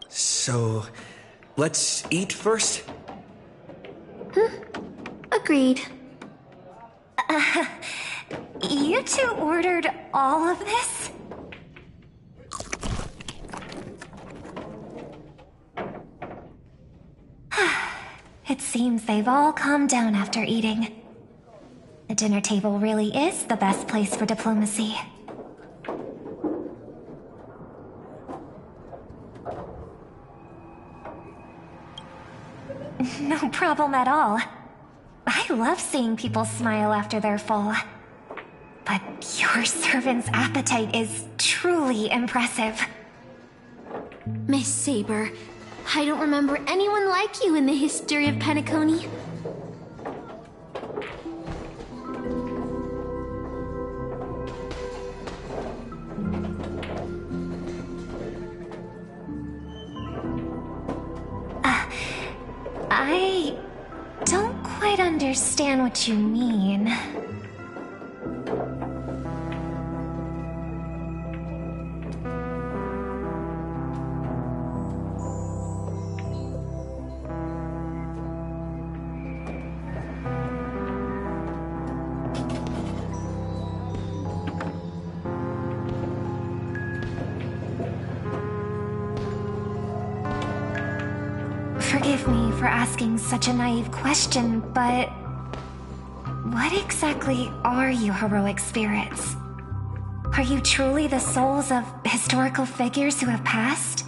So, let's eat first? Agreed. You two ordered all of this? It seems they've all calmed down after eating. The dinner table really is the best place for diplomacy. No problem at all. I love seeing people smile after they're full. But your servant's appetite is truly impressive. Miss Saber, I don't remember anyone like you in the history of Penacony. I don't quite understand what you mean. Forgive me for asking such a naive question, but what exactly are you heroic spirits? Are you truly the souls of historical figures who have passed?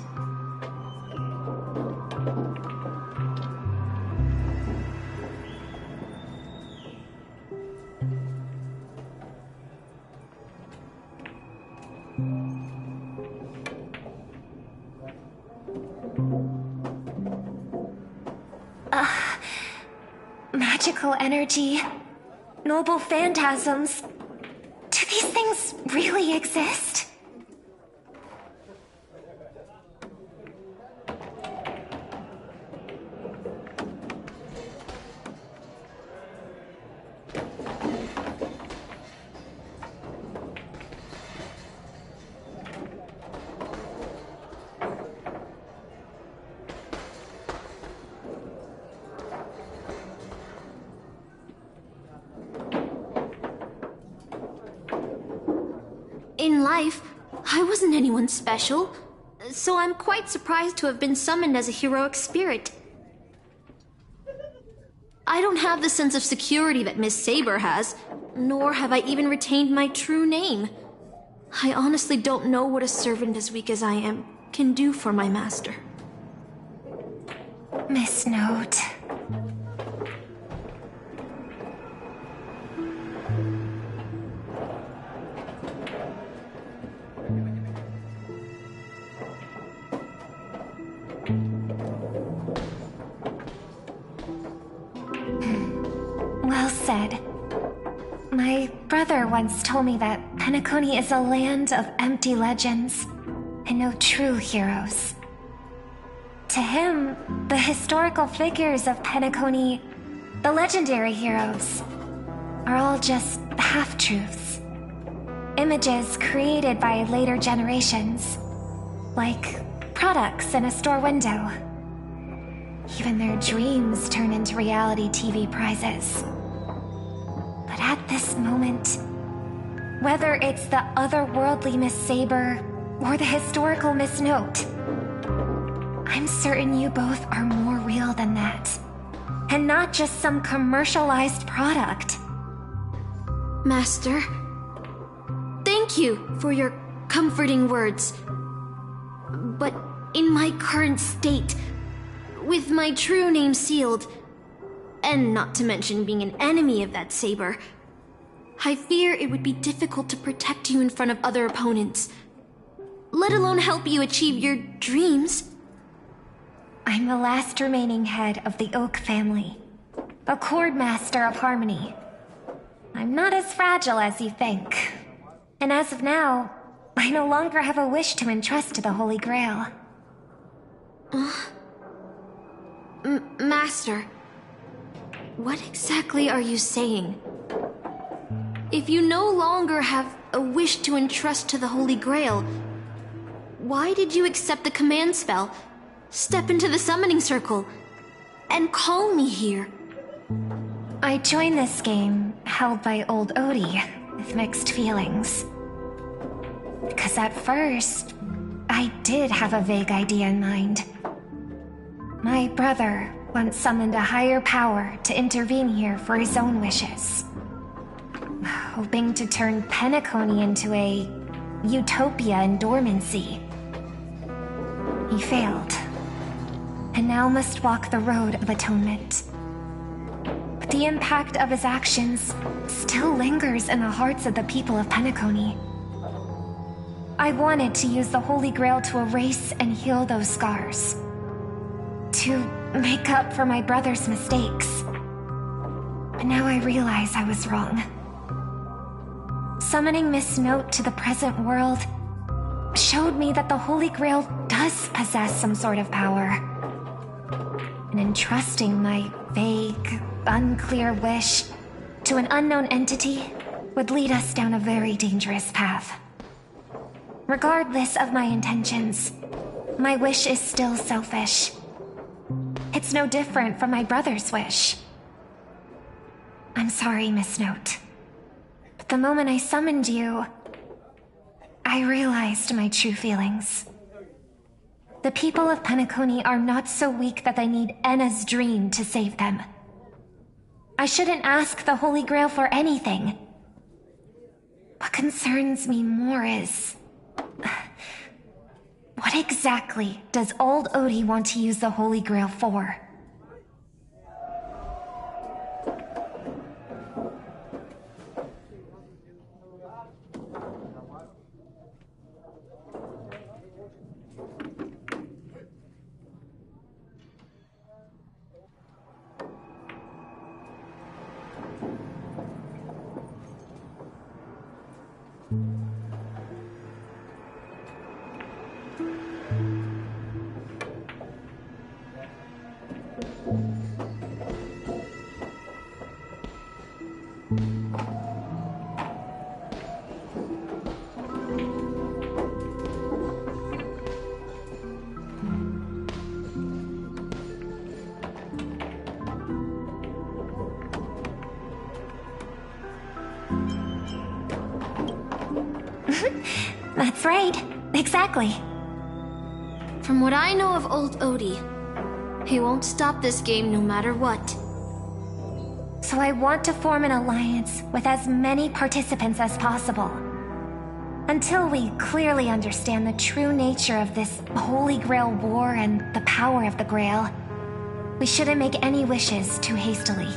Magical energy, noble phantasms. Do these things really exist? In life, I wasn't anyone special, so I'm quite surprised to have been summoned as a heroic spirit. I don't have the sense of security that Miss Saber has, nor have I even retained my true name. I honestly don't know what a servant as weak as I am can do for my master. Miss Note. Well said. My brother once told me that Penacony is a land of empty legends and no true heroes. To him, the historical figures of Penacony, the legendary heroes, are all just half-truths. Images created by later generations, like products in a store window. Even their dreams turn into reality TV prizes. But at this moment, whether it's the otherworldly Miss Saber or the historical Miss Note, I'm certain you both are more real than that. And not just some commercialized product. Master, Thank you for your comforting words. But in my current state, with my true name sealed, and not to mention being an enemy of that saber, I fear it would be difficult to protect you in front of other opponents, let alone help you achieve your dreams. I'm the last remaining head of the Oak family, a chord master of harmony. I'm not as fragile as you think. And as of now, I no longer have a wish to entrust to the Holy Grail. Master, what exactly are you saying? If you no longer have a wish to entrust to the Holy Grail, why did you accept the command spell, step into the summoning circle, and call me here? I joined this game, held by old Odie, with mixed feelings. Because at first, I did have a vague idea in mind. My brother once summoned a higher power to intervene here for his own wishes, hoping to turn Penacony into a utopia in dormancy. He failed, and now must walk the road of atonement. But the impact of his actions still lingers in the hearts of the people of Penacony. I wanted to use the Holy Grail to erase and heal those scars, to make up for my brother's mistakes. But now I realize I was wrong. Summoning Miss Note to the present world showed me that the Holy Grail does possess some sort of power. And entrusting my vague, unclear wish to an unknown entity would lead us down a very dangerous path. Regardless of my intentions, my wish is still selfish. It's no different from my brother's wish. I'm sorry, Miss Note. But the moment I summoned you, I realized my true feelings. The people of Penacony are not so weak that they need Enna's dream to save them. I shouldn't ask the Holy Grail for anything. What concerns me more is... what exactly does old Odie want to use the Holy Grail for? That's right. Exactly. From what I know of old Odie, he won't stop this game no matter what. So I want to form an alliance with as many participants as possible. Until we clearly understand the true nature of this Holy Grail war and the power of the Grail, we shouldn't make any wishes too hastily.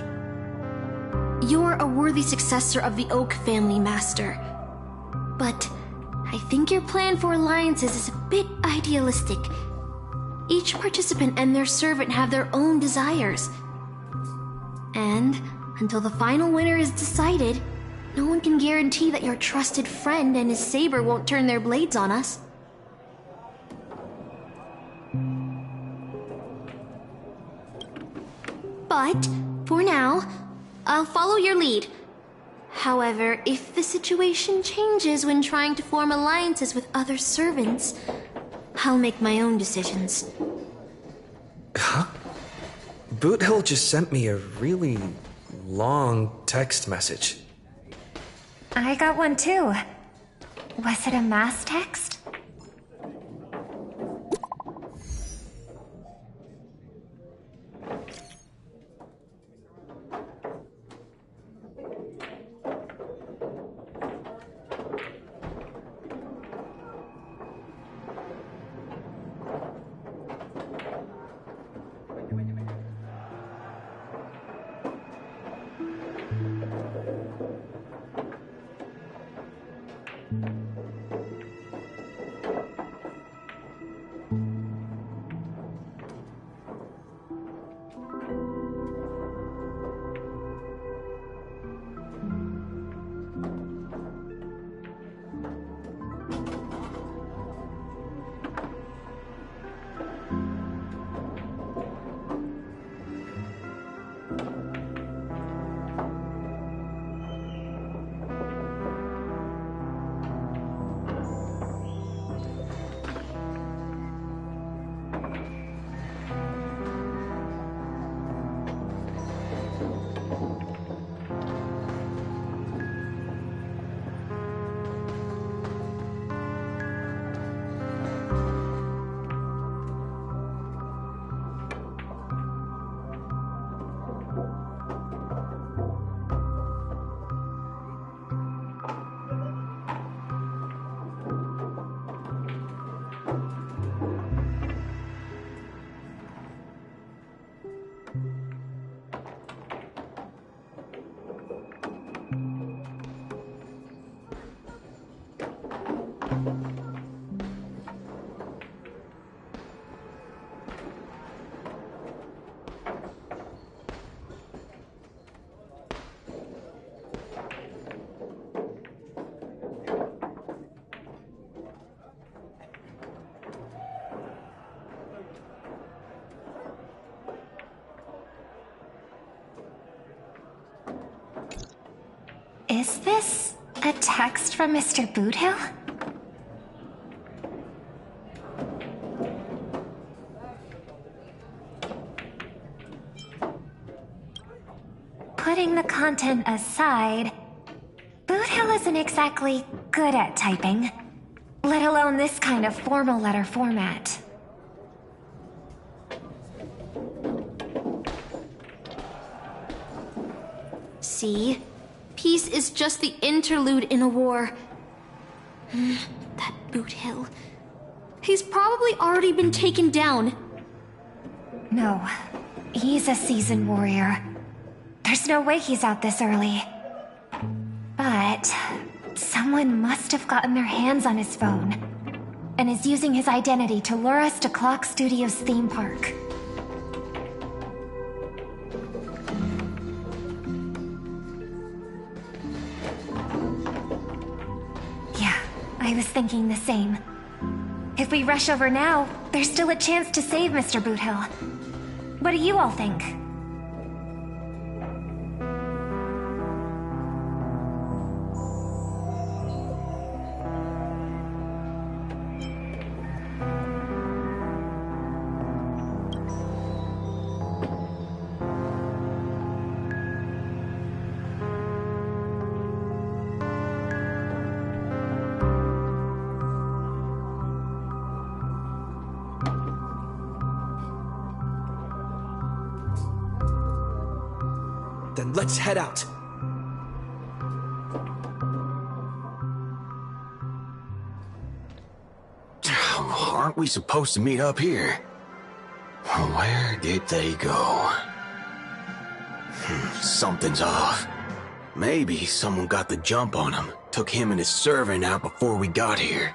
You're a worthy successor of the Oak family, Master. But I think your plan for alliances is a bit idealistic. Each participant and their servant have their own desires. And until the final winner is decided, no one can guarantee that your trusted friend and his saber won't turn their blades on us. But, for now, I'll follow your lead. However, if the situation changes when trying to form alliances with other servants, I'll make my own decisions. Huh? Boothill just sent me a really long text message. I got one too. Was it a mass text? Is this a text from Mr. Boothill? Putting the content aside, Boothill isn't exactly good at typing, let alone this kind of formal letter format. See? Peace is just the interlude in a war. That Boothill. He's probably already been taken down. No, he's a seasoned warrior. There's no way he's out this early. But someone must have gotten their hands on his phone and is using his identity to lure us to Clock Studios theme park. Yeah, I was thinking the same. If we rush over now, there's still a chance to save Mr. Boothill. What do you all think? Then let's head out. Aren't we supposed to meet up here? Where did they go? Something's off. Maybe someone got the jump on him, took him and his servant out before we got here.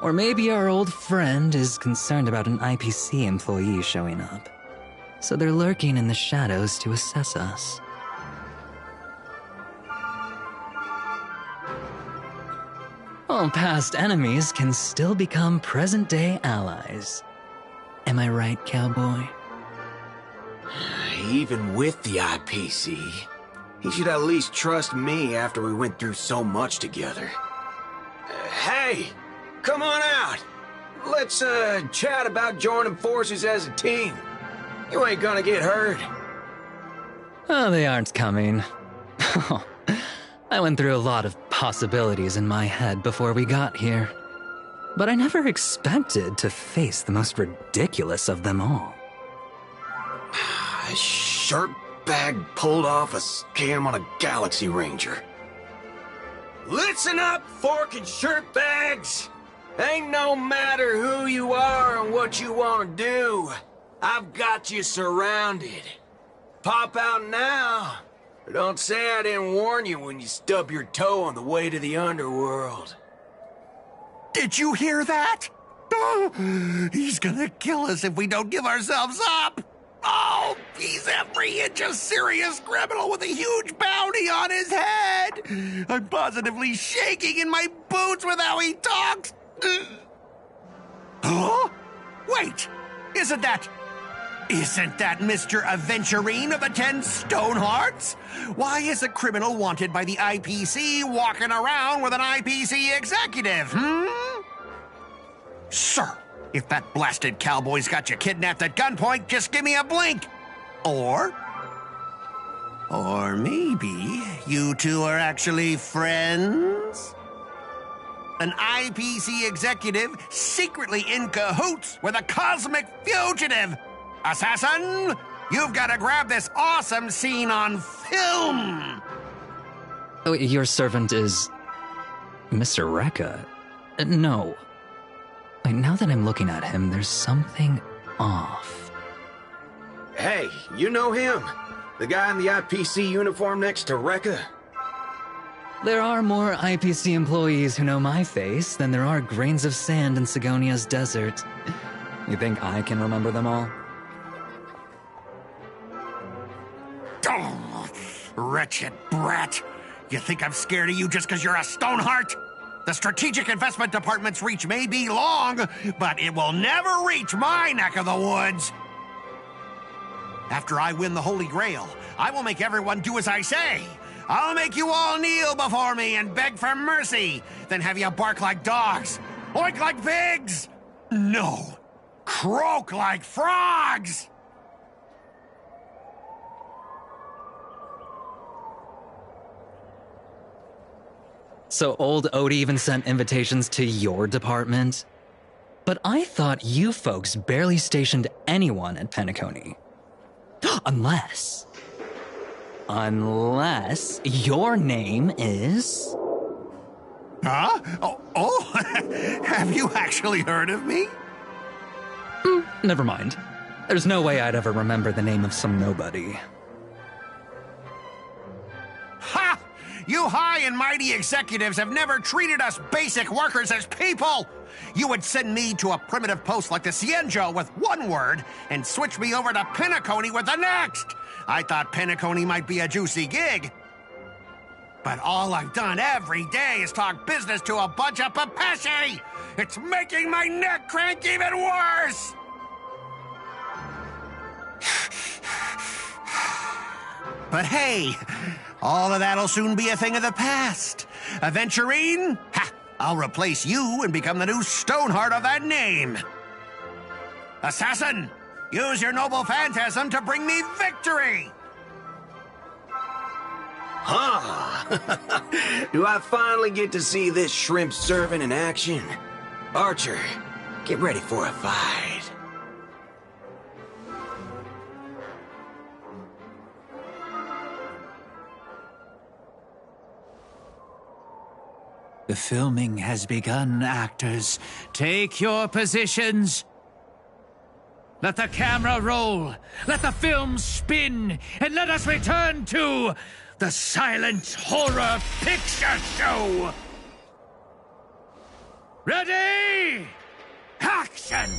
Or maybe our old friend is concerned about an IPC employee showing up. So they're lurking in the shadows to assess us. Well, past enemies can still become present-day allies. Am I right, cowboy? Even with the IPC, he should at least trust me after we went through so much together. Hey! Come on out! Let's, chat about joining forces as a team. You ain't gonna get hurt. Oh, they aren't coming. I went through a lot of possibilities in my head before we got here. But I never expected to face the most ridiculous of them all. A shirt bag pulled off a scam on a Galaxy Ranger. Listen up, fork and shirt bags! Ain't no matter who you are and what you want to do. I've got you surrounded. Pop out now. Don't say I didn't warn you when you stub your toe on the way to the underworld. Did you hear that? Oh, he's gonna kill us if we don't give ourselves up. Oh, he's every inch a serious criminal with a huge bounty on his head. I'm positively shaking in my boots with how he talks. Huh? Wait, isn't that Mr. Aventurine of the 10 Stonehearts? Why is a criminal wanted by the IPC walking around with an IPC executive, Sir, if that blasted cowboy's got you kidnapped at gunpoint, just give me a blink. Or maybe you two are actually friends? An IPC executive secretly in cahoots with a cosmic fugitive. Assassin, you've got to grab this awesome scene on film. Oh, your servant is Mr. Rekka? No. Wait, now that I'm looking at him, there's something off. Hey, you know him. The guy in the IPC uniform next to Rekka? There are more IPC employees who know my face than there are grains of sand in Sigonia's desert. You think I can remember them all? Oh, wretched brat. You think I'm scared of you just because you're a Stoneheart? The Strategic Investment Department's reach may be long, but it will never reach my neck of the woods. After I win the Holy Grail, I will make everyone do as I say. I'll make you all kneel before me and beg for mercy, then have you bark like dogs, oink like pigs. No, croak like frogs. So old Odie even sent invitations to your department? But I thought you folks barely stationed anyone at Penacony. Unless your name is... Huh? Oh, have you actually heard of me? Never mind. There's no way I'd ever remember the name of some nobody. Ha! You high and mighty executives have never treated us basic workers as people! You would send me to a primitive post like the Cienjo with one word and switch me over to Penacony with the next! I thought Penacony might be a juicy gig. But all I've done every day is talk business to a bunch of papashi! It's making my neck crank even worse! But hey, all of that'll soon be a thing of the past. Aventurine? Ha! I'll replace you and become the new Stoneheart of that name. Assassin, use your noble phantasm to bring me victory! Huh? Do I finally get to see this shrimp servant in action? Archer, get ready for a fight. The filming has begun, actors. Take your positions. Let the camera roll. Let the film spin. And let us return to the silent horror picture show. Ready? Action!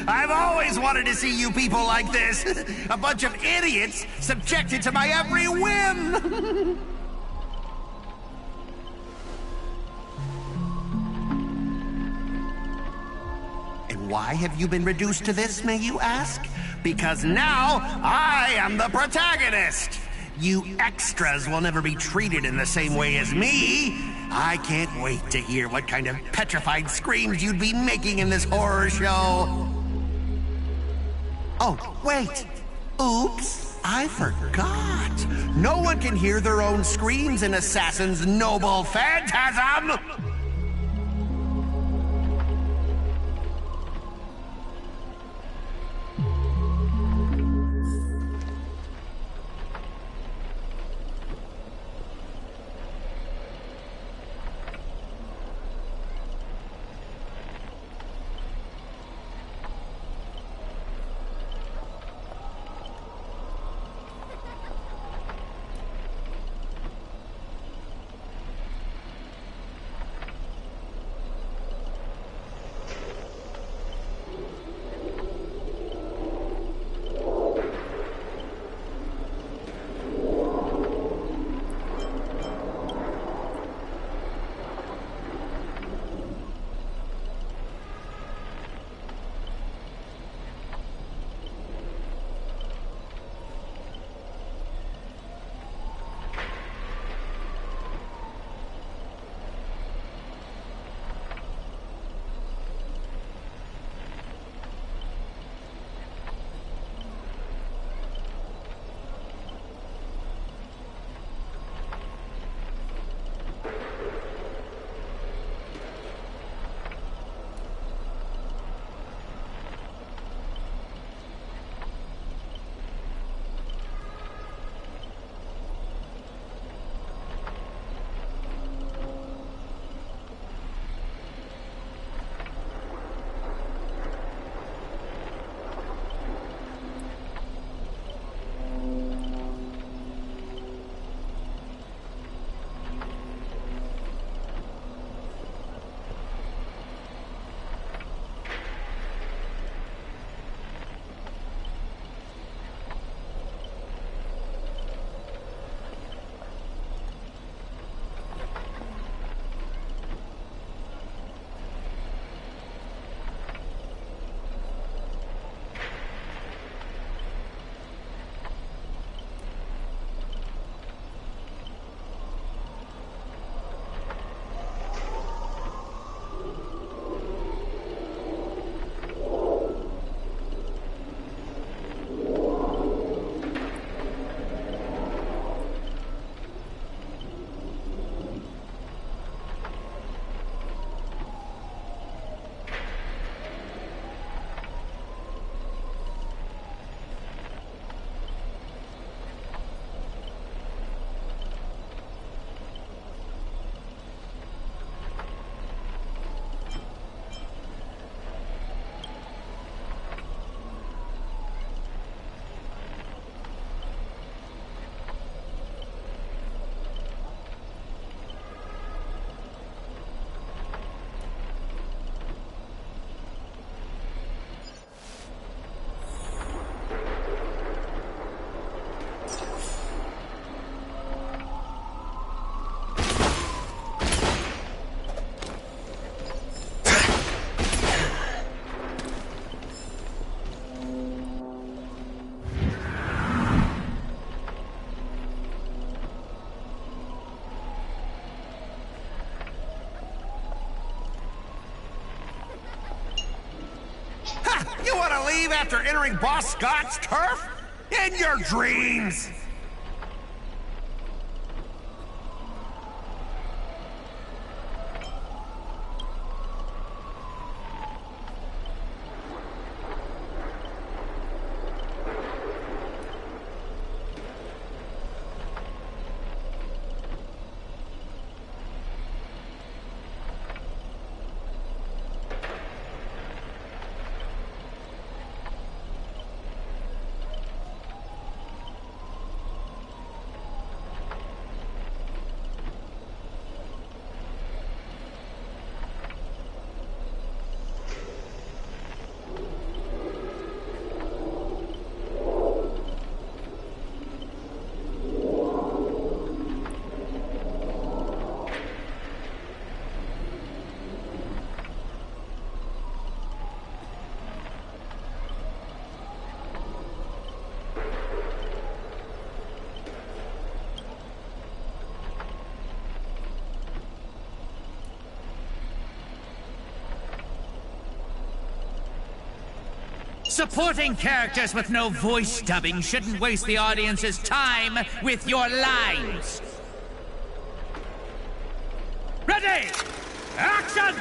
I've always wanted to see you people like this. A bunch of idiots subjected to my every whim. And why have you been reduced to this, may you ask? Because now I am the protagonist. You extras will never be treated in the same way as me. I can't wait to hear what kind of petrified screams you'd be making in this horror show. Oh, wait. Oops, I forgot. No one can hear their own screams in Assassin's noble phantasm. after entering Boss Scott's turf? In your dreams! Supporting characters with no voice dubbing shouldn't waste the audience's time with your lines. Ready! Action!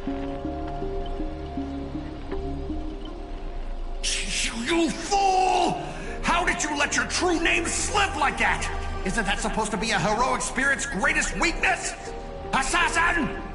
You fool! How did you let your true name slip like that? Isn't that supposed to be a heroic spirit's greatest weakness? Assassin!